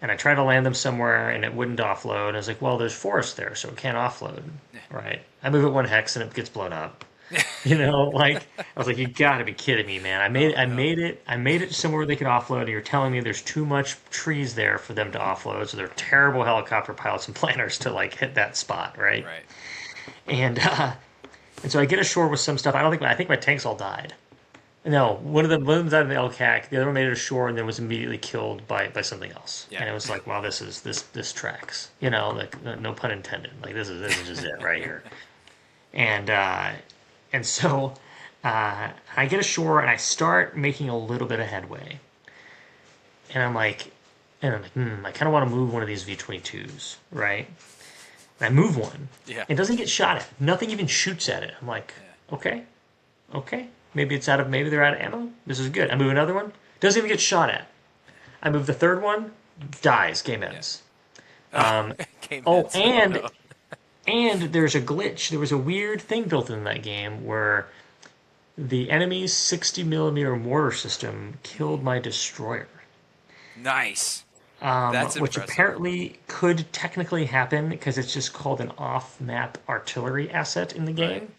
and I tried to land them somewhere, and it wouldn't offload. And I was like, well, there's forest there, so it can't offload, right? I move it one hex, and it gets blown up. Like I was like, you got to be kidding me, man! Oh no. I made it somewhere where they could offload. And you're telling me there's too much trees there for them to offload, so they're terrible helicopter pilots and planners to like hit that spot, right? Right. And and so I get ashore with some stuff. I think my tanks all died. No, one of them died in the LCAC. The other one made it ashore and then was immediately killed by something else. Yeah. And it was like, wow, this tracks. Like no pun intended. Like this is just it right here. And so I get ashore and I start making a little bit of headway. And I kind of want to move one of these V-22s, right? And I move one. Yeah. It doesn't get shot at. Nothing even shoots at it. I'm like, Yeah. okay, okay. Maybe they're out of ammo. This is good. I move another one. Doesn't even get shot at. I move the third one. Dies. Game Yeah. ends. Oh, Um, game oh, heads. Oh and no. and there's a glitch. There was a weird thing built in that game where the enemy's 60 millimeter mortar system killed my destroyer, Nice. That's which impressive. apparently could technically happen because it's just called an off-map artillery asset in the Right. game.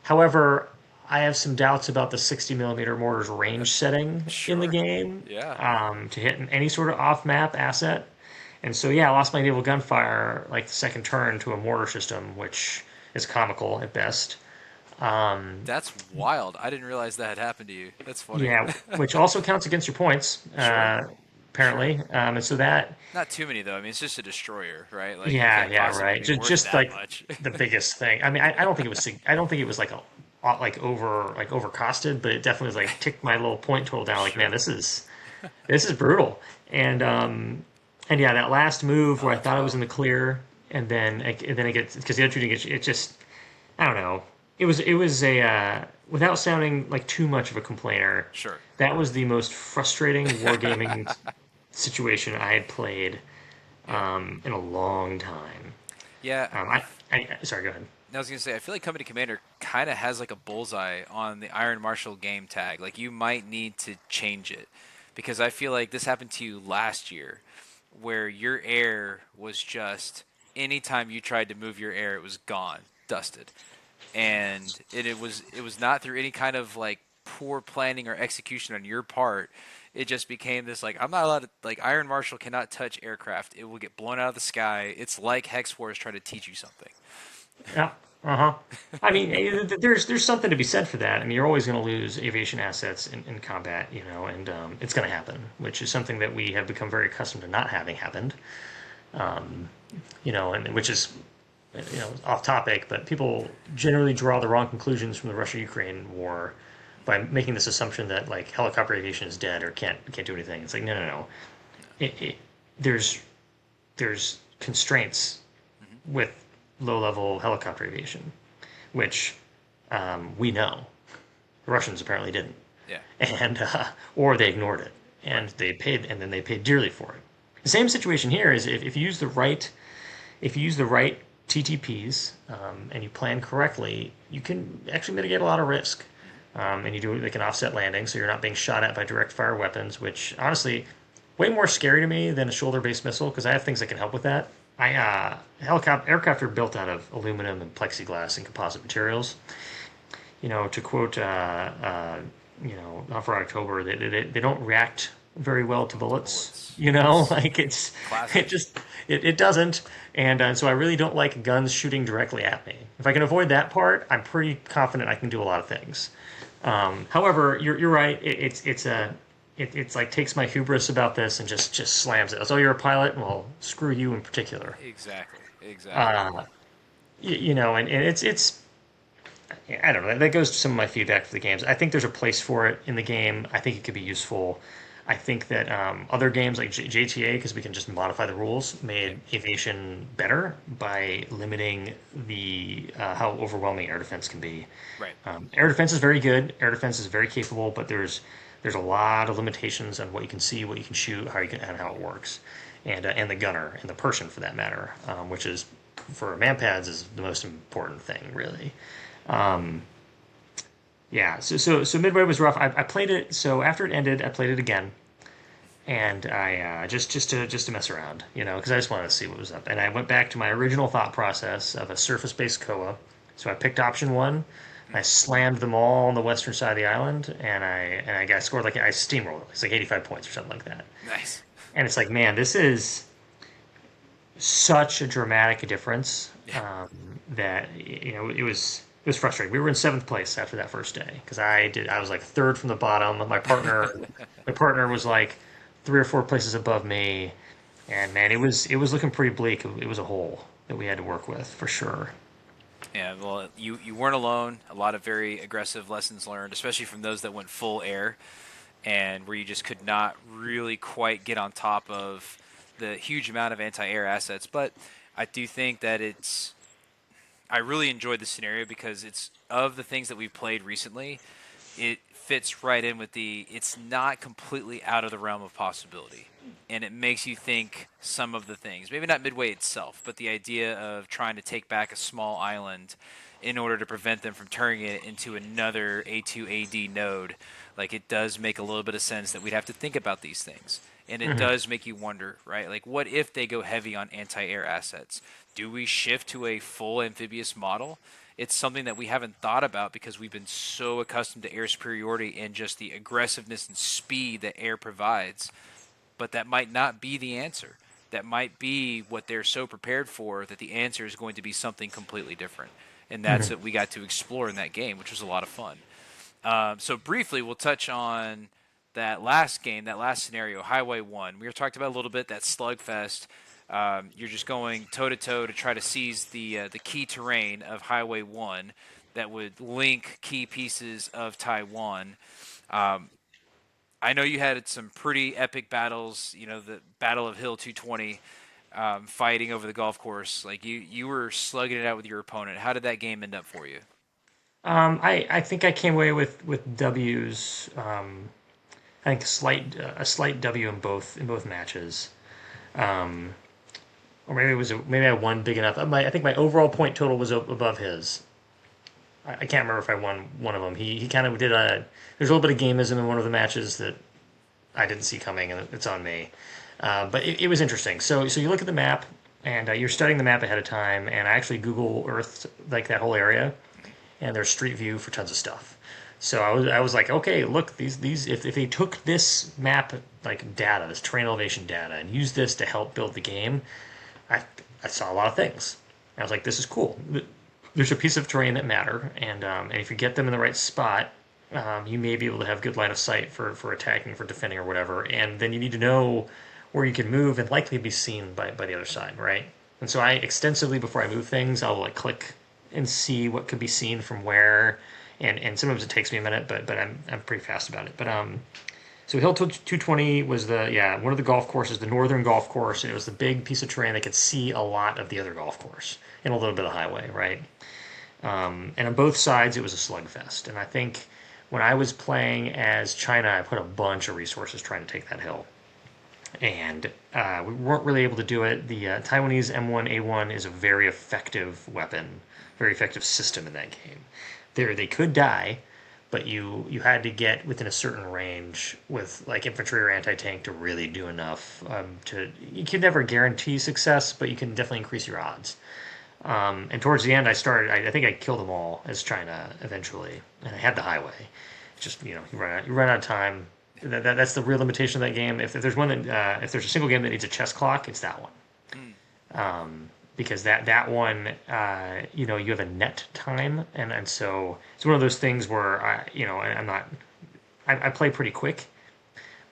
However, I have some doubts about the 60 millimeter mortar's range setting in the Sure. game Yeah. to hit any sort of off-map asset. And so, yeah, I lost my naval gunfire like the second turn to a mortar system, which is comical at best. That's wild. I didn't realize that had happened to you. That's funny. Yeah, which also counts against your points, Sure. Sure. apparently. And so that, Not too many though. I mean, it's just a destroyer, right? Like it yeah, can't yeah, possibly right. be worth Just that like much. the biggest thing. I mean, I don't think it was, I don't think it was like over costed, but it definitely was like ticked my little point total down. Like, man, Sure. this is brutal. And yeah, that last move Oh, where I that's thought I was in wild. the clear, and then it gets because the other two didn't get it just I don't know. It was a without sounding like too much of a complainer. Sure. That was the most frustrating wargaming situation I had played Yeah. in a long time. Yeah. Sorry, go ahead. I was gonna say, I feel like Company Commander kind of has like a bullseye on the IronMarshal game tag. Like you might need to change it because I feel like this happened to you last year, where your air was just anytime you tried to move your air, it was gone, dusted, and it was not through any kind of like poor planning or execution on your part. It just became this like I'm not allowed to like Iron Marshal cannot touch aircraft. It will get blown out of the sky. It's like Hex Wars trying to teach you something. Yeah. Uh-huh. I mean, there's something to be said for that. I mean, you're always going to lose aviation assets in combat, and it's going to happen, which is something that we have become very accustomed to not having happened. And which is, off topic, but people generally draw the wrong conclusions from the Russia-Ukraine war by making this assumption that like helicopter aviation is dead or can't do anything. It's like no, no, no. It, there's there's constraints Hmm. with low-level helicopter aviation, which we know. The Russians apparently didn't, Yeah. and or they ignored it, and Right. then they paid dearly for it. The same situation here is if you use the right TTPs and you plan correctly, you can actually mitigate a lot of risk. Hmm. And you do like an offset landing, so you're not being shot at by direct fire weapons, which honestly, way more scary to me than a shoulder-based missile because I have things that can help with that. Helicopter aircraft are built out of aluminum and plexiglass and composite materials. To quote, for October, they don't react very well to To bullets. bullets. Yes. Like it Classic. just it doesn't, and so I really don't like guns shooting directly at me. If I can avoid that part, I'm pretty confident I can do a lot of things. However, you're right. It's like takes my hubris about this and just slams it. Oh, you're a pilot? Well, screw you in particular. Exactly. Exactly. Uh, and it's I don't know. That goes to some of my feedback for the games. I think there's a place for it in the game. I think it could be useful. I think that other games like JTA, because we can just modify the rules, Yep. made aviation better by limiting the how overwhelming air defense can be. Right. Air defense is very good. Air defense is very capable, but there's a lot of limitations on what you can see, what you can shoot, and how it works, and the gunner and the person for that matter, which is for manpads is the most important thing really. Yeah, so Midway was rough. I played it. So after it ended, I played it again, and I just to mess around, because I just wanted to see what was up. And I went back to my original thought process of a surface-based COA. So I picked option one. I Hmm. slammed them all on the western side of the island, and I got scored like I steamrolled it. It's like 85 points or something like that. Nice. And it's like, man, this is such a dramatic difference Yeah. that it was frustrating. We were in seventh place after that first day because I was like third from the bottom. My partner was like 3 or 4 places above me, and man, it was looking pretty bleak. It was a hole that we had to work with for sure. Yeah, well, you weren't alone. A lot of very aggressive lessons learned, especially from those that went full air and where you just could not really quite get on top of the huge amount of anti-air assets. But I do think that I really enjoyed the scenario because it's of the things that we've played recently, it fits right in with it's not completely out of the realm of possibility. And it makes you think some of the things. Maybe not Midway itself, but the idea of trying to take back a small island in order to prevent them from turning it into another A2 AD node. Like it does make a little bit of sense that we'd have to think about these things. And it Hmm. does make you wonder, right? Like what if they go heavy on anti-air assets? Do we shift to a full amphibious model? It's something that we haven't thought about because we've been so accustomed to air superiority and just the aggressiveness and speed that air provides. But that might not be the answer. That might be what they're so prepared for that the answer is going to be something completely different. And that's Hmm. what we got to explore in that game, which was a lot of fun. So briefly, we'll touch on that last game, that last scenario, Highway 1. We were talked about a little bit that slugfest. You're just going toe to toe to try to seize the key terrain of Highway 1 that would link key pieces of Taiwan. Um, I know you had some pretty epic battles. You know, the Battle of Hill 220, fighting over the golf course. Like you were slugging it out with your opponent. How did that game end up for you? I think I came away with W's. I think a slight W in both matches. Um, or maybe I won big enough. I think my overall point total was above his. I can't remember if I won one of them. He kind of did a. There's a little bit of gamism in one of the matches that I didn't see coming, and it's on me. But it was interesting. So you look at the map, and you're studying the map ahead of time, and I actually Google Earth like that whole area, and there's Street View for tons of stuff. So I was like, okay, look, these if they took this map like data, this terrain elevation data, and used this to help build the game, I I saw a lot of things. I was like, this is cool. There's a piece of terrain that matter, and if you get them in the right spot, you may be able to have good line of sight for attacking, for defending, or whatever. And then you need to know where you can move and likely be seen by the other side, right? And so I extensively before I move things, I'll like click and see what could be seen from where. And sometimes it takes me a minute, but I'm pretty fast about it. So Hill 220 was one of the golf courses, the northern golf course, and it was the big piece of terrain that could see a lot of the other golf course and a little bit of highway, right? And on both sides, it was a slugfest. And I think when I was playing as China, I put a bunch of resources trying to take that hill. And we weren't really able to do it. The Taiwanese M1A1 is a very effective weapon, very effective system in that game. They could die, but you had to get within a certain range with like infantry or anti-tank to really do enough to. You can never guarantee success, but you can definitely increase your odds. And towards the end, I think I killed them all as China eventually, and I had the highway. It's just you run out of time. That's the real limitation of that game. If there's one that if there's a single game that needs a chess clock, it's that one. Mm. Because that one, you have a net time, and so it's one of those things where I'm not, I play pretty quick.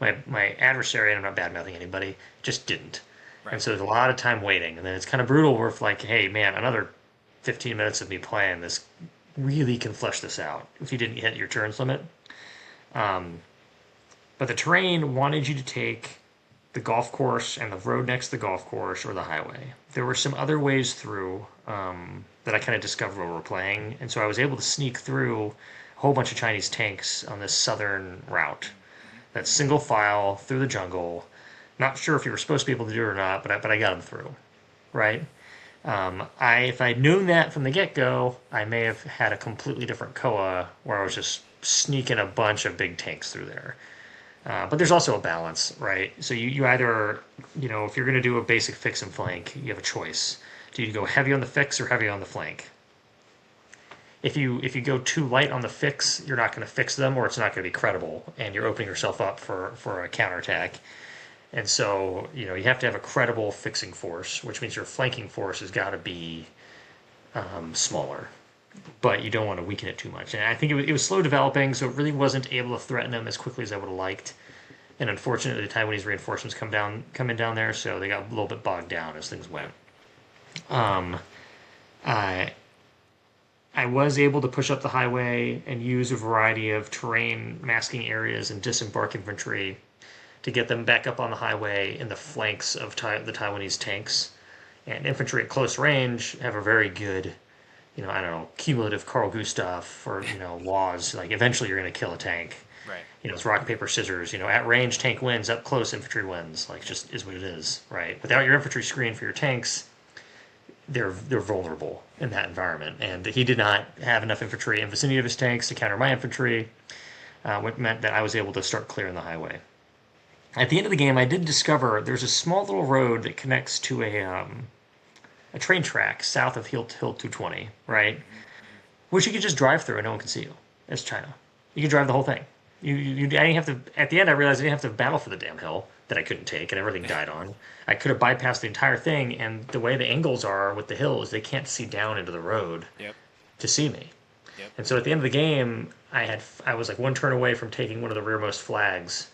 My adversary, and I'm not bad mouthing anybody, just didn't, and Right. so there's a lot of time waiting, and then it's kind of brutal. Where if like, hey man, another 15 minutes of me playing this really can flesh this out if you didn't hit your turns limit. But the terrain wanted you to take the golf course and the road next to the golf course or the highway. There were some other ways through that I kind of discovered while we were playing, and so I was able to sneak through a whole bunch of Chinese tanks on this southern route. Mm-hmm. That single file through the jungle. Not sure if you were supposed to be able to do it or not, but I got them through, right? If I'd known that from the get go, I may have had a completely different Koa where I was just sneaking a bunch of big tanks through there. But there's also a balance, right? So you either, if you're going to do a basic fix and flank, you have a choice. Do you go heavy on the fix or heavy on the flank? If you go too light on the fix, you're not going to fix them, or it's not going to be credible, and you're opening yourself up for a counterattack. And so you have to have a credible fixing force, which means your flanking force has got to be smaller, but you don't want to weaken it too much. And I think it was slow developing, so it really wasn't able to threaten them as quickly as I would have liked. And unfortunately, the Taiwanese reinforcements come in down there, so they got a little bit bogged down as things went. Um, I I was able to push up the highway and use a variety of terrain masking areas and disembark infantry to get them back up on the highway in the flanks of the Taiwanese tanks. And infantry at close range have a very good, I don't know, cumulative Carl Gustav or, laws. Like eventually you're going to kill a tank. Right. It's rock, paper, scissors. At range, tank wins. Up close, infantry wins. Like, just is what it is, right? Without your infantry screen for your tanks, they're vulnerable in that environment. And he did not have enough infantry in vicinity of his tanks to counter my infantry, which meant that I was able to start clearing the highway. At the end of the game, I did discover there's a small little road that connects to a train track south of Hill 220, right? Mm-hmm. Mm-hmm. Which you could just drive through and no one can see you. It's China. You can drive the whole thing. I didn't have to. At the end, I realized I didn't have to battle for the damn hill that I couldn't take, and everything died on. I could have bypassed the entire thing, and the way the angles are with the hills, they can't see down into the road Yep. to see me. Yep. And so at the end of the game, I was like one turn away from taking one of the rearmost flags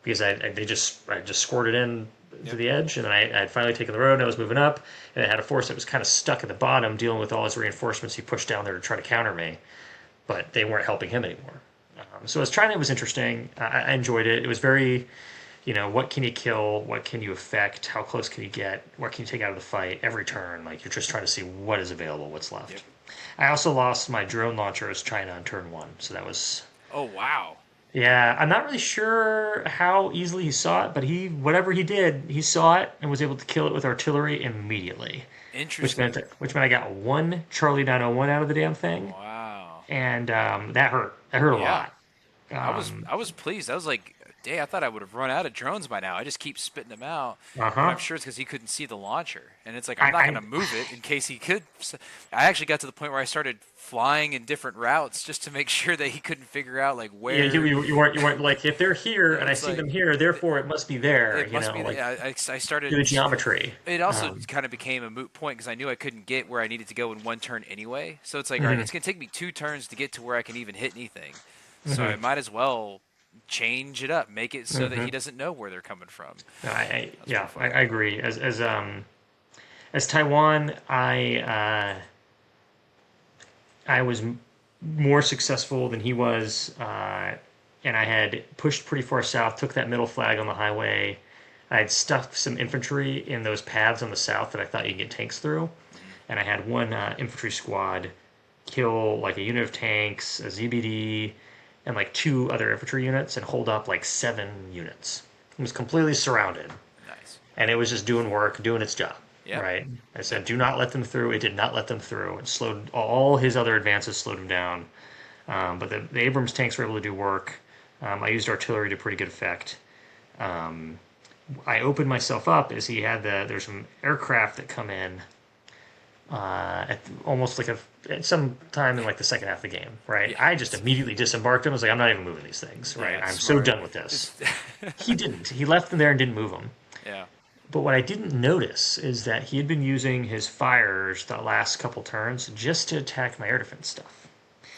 because I just squirted in to Yep. the edge, and then I had finally taken the road, and I was moving up, and I had a force that was kind of stuck at the bottom, dealing with all his reinforcements he pushed down there to try to counter me, but they weren't helping him anymore. So as China, it was interesting. I enjoyed it. It was very, what can you kill? What can you affect? How close can you get? What can you take out of the fight? Every turn, like you're just trying to see what is available, what's Yep. left. I also lost my drone launcher as China on turn one, so that was Oh wow. yeah. I'm not really sure how easily he saw it, but whatever he did, he saw it and was able to kill it with artillery immediately, Interesting. which meant I got one Charlie 901 out of the damn thing, Wow. and that hurt. That hurt a Yeah. lot. I was Um, I was pleased. I was like, Dang, I thought I would have run out of drones by now. I just keep spitting them out, but I'm Uh-huh. sure it's because he couldn't see the launcher. And it's like I'm not going to I move it in case he could. I actually got to the point where I started flying in different routes just to make sure that he couldn't figure out like yeah, where. you weren't like if they're here and I It's see like them here, therefore it must be there, it must be. like I do started. the geometry. It also kind of became a moot point because I knew I couldn't get where I needed to go in one turn anyway. So it's like, all right, Hmm. it's going to take me 2 turns to get to where I can even hit anything. So I Hmm. might as well change it up, make it so that he Hmm. doesn't know where they're coming from. No, That's pretty yeah, funny. I agree. As Taiwan, I was more successful than he was, and I had pushed pretty far south, took that middle flag on the highway. I had stuffed some infantry in those paths on the south that I thought you could get tanks through, Hmm. and I had one infantry squad kill like a unit of tanks, a ZBD, and like two other infantry units, and hold up like 7 units. It was completely surrounded, Nice. and it was just doing work, doing its job. Yep. Right. I Yep. said, do not let them through. It did not let them through. It slowed all his other advances, slowed him down. But the Abrams tanks were able to do work. I used artillery to pretty good effect. Um, I opened myself up as he had there's some aircraft that come in at almost like at some time in like the second half of the game, right? Yeah. I just It's immediately disembarked him. I was like, I'm not even moving these things, yeah. right? It's I'm so smart. done with this. It's He didn't. He left them there and didn't move them. yeah. But what I didn't notice is that he had been using his fires the last couple turns just to attack my air defense stuff.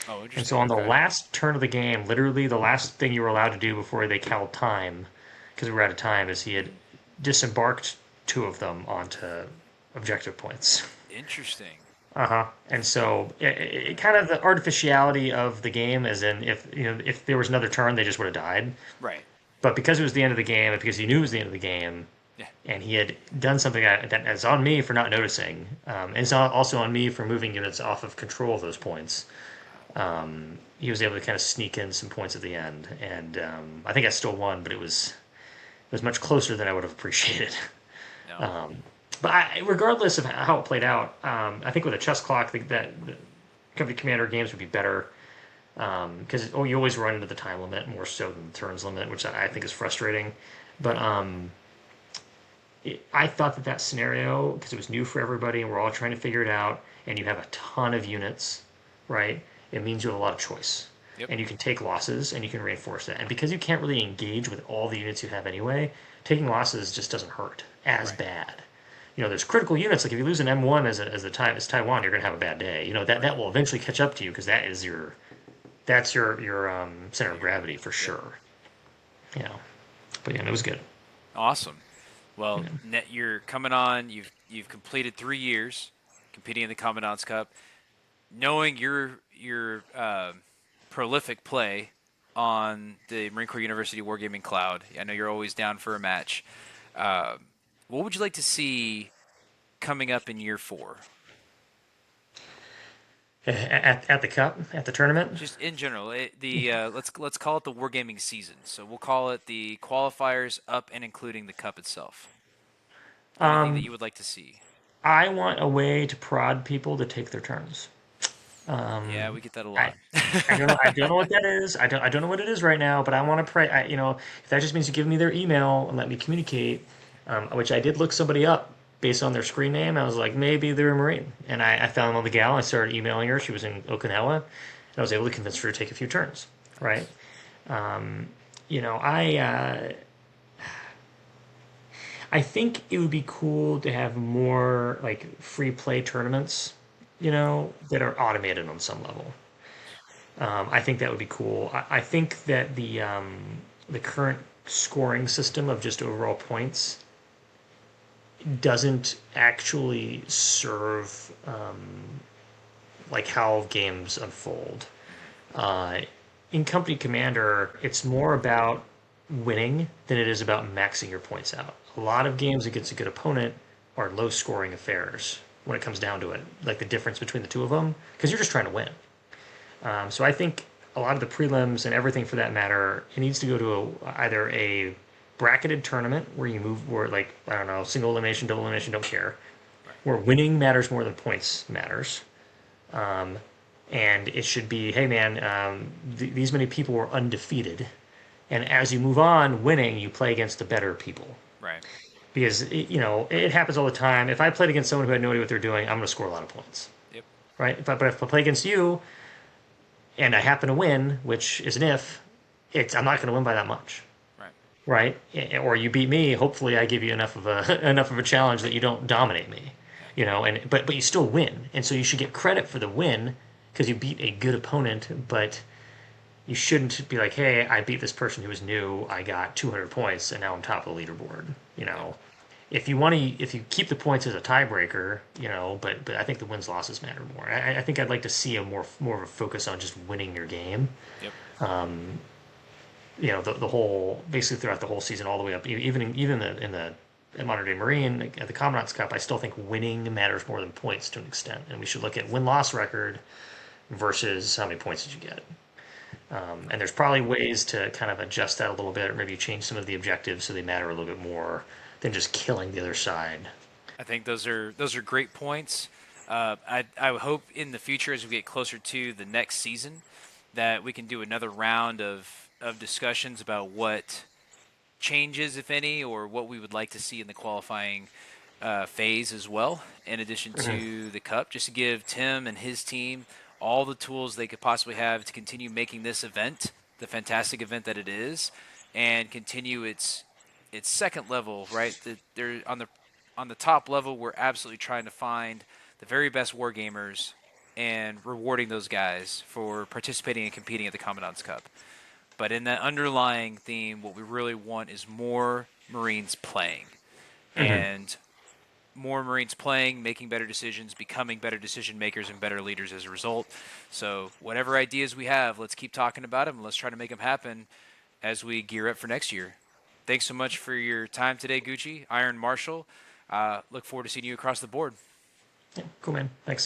Oh, And interesting. so on the Okay. last turn of the game, literally the last thing you were allowed to do before they called time, because we were out of time, is he had disembarked two of them onto objective points. Interesting. Uh-huh. And so it kind of the artificiality of the game, as in if there was another turn, they just would have died. Right. But because it was the end of the game, and because he knew it was the end of the game, Yeah. and he had done something that's on me for not noticing, and it's also on me for moving units off of control of those points. He was able to kind of sneak in some points at the end, and I think I still won, but it was much closer than I would have appreciated. No. But regardless of how it played out, I think with a chess clock, that the company commander games would be better because you always run into the time limit more so than the turns limit, which I think is frustrating. But I thought that scenario, because it was new for everybody and we're all trying to figure it out, and you have a ton of units, right? It means you have a lot of choice. Yep. And you can take losses and you can reinforce that. And because you can't really engage with all the units you have anyway, taking losses just doesn't hurt as Right. bad. There's critical units. Like if you lose an M1 as Taiwan, you're gonna have a bad day. Right. That will eventually catch up to you because that's your center of You're, gravity for yep. sure. You know, but yeah, it was good. Awesome. Well, net, you're coming on. You've completed 3 years competing in the Commandant's Cup. Knowing your prolific play on the Marine Corps University Wargaming Cloud, I know you're always down for a match. Uh, what would you like to see coming up in year 4? At the cup, at the tournament. Just in general, let's call it the Wargaming season. So we'll call it the qualifiers up and including the cup itself. Anything that Um, you would like to see? I want a way to prod people to take their turns. Yeah, we get that a I lot. I don't know what that is. I don't know what it is right now, but I want to pray. If that just means you give me their email and let me communicate, which I did look somebody up based on their screen name. I was like, maybe they're a Marine, and I found them on the gal. I started emailing her. She was in Okinawa, and I was able to convince her to take a few turns. Right? Nice. I think it would be cool to have more like free play tournaments, that are automated on some level. I think that would be cool. I think that the current scoring system of just overall points doesn't actually serve like how games unfold. Hmm. Uh, in Company Commander, it's more about winning than it is about maxing your points out. A lot of games against a good opponent are low scoring affairs when it comes down to it, like the difference between the two of them, because you're just trying to win. So I think a lot of the prelims and everything for that matter, it needs to go to either a bracketed tournament where you move, where like I don't know, single elimination, double elimination, don't care, Right. where winning matters more than points matters. And it should be, hey man, these many people were undefeated, And as you move on, winning, you play against the better people. Right. Because, it happens all the time. If I played against someone who had no idea what they're doing, I'm going to score a lot of points. Yep. Right? But if I play against you and I happen to win, which is an if, I'm not going to win by that much. Right. Right? Or you beat me. Hopefully, I give you enough of a enough of a challenge that you don't dominate me. Yeah. And but you still win, and so you should get credit for the win because you beat a good opponent. But you shouldn't be like, hey, I beat this person who was new. I got 200 points, and now I'm top of the leaderboard. You Yep. know, if you keep the points as a tiebreaker, but I think the wins losses matter more. I think I'd like to see a more of a focus on just winning your game. Yep. The whole basically throughout the whole season all the way up, even in modern day Marine at the Commandant's Cup, I still think winning matters more than points to an extent, and we should look at win loss record versus how many points did you get. And there's probably ways to kind of adjust that a little bit, or maybe change some of the objectives so they matter a little bit more than just killing the other side. I think those are great points. I hope in the future, as we get closer to the next season, that we can do another round of discussions about what changes, if any, or what we would like to see in the qualifying phase as well, in addition to the cup, just to give Tim and his team all the tools they could possibly have to continue making this event the fantastic event that it is, and continue its second level. Right, they're on the top level. We're absolutely trying to find the very best war gamers and rewarding those guys for participating and competing at the Commandant's Cup. But in that underlying theme, what we really want is more Marines playing. And more Marines playing, making better decisions, becoming better decision makers and better leaders as a result. So, whatever ideas we have, let's keep talking about them. Let's try to make them happen as we gear up for next year. Thanks so much for your time today, Gucci. IronMarshal. Look forward to seeing you across the board. Yeah, cool, man. Thanks.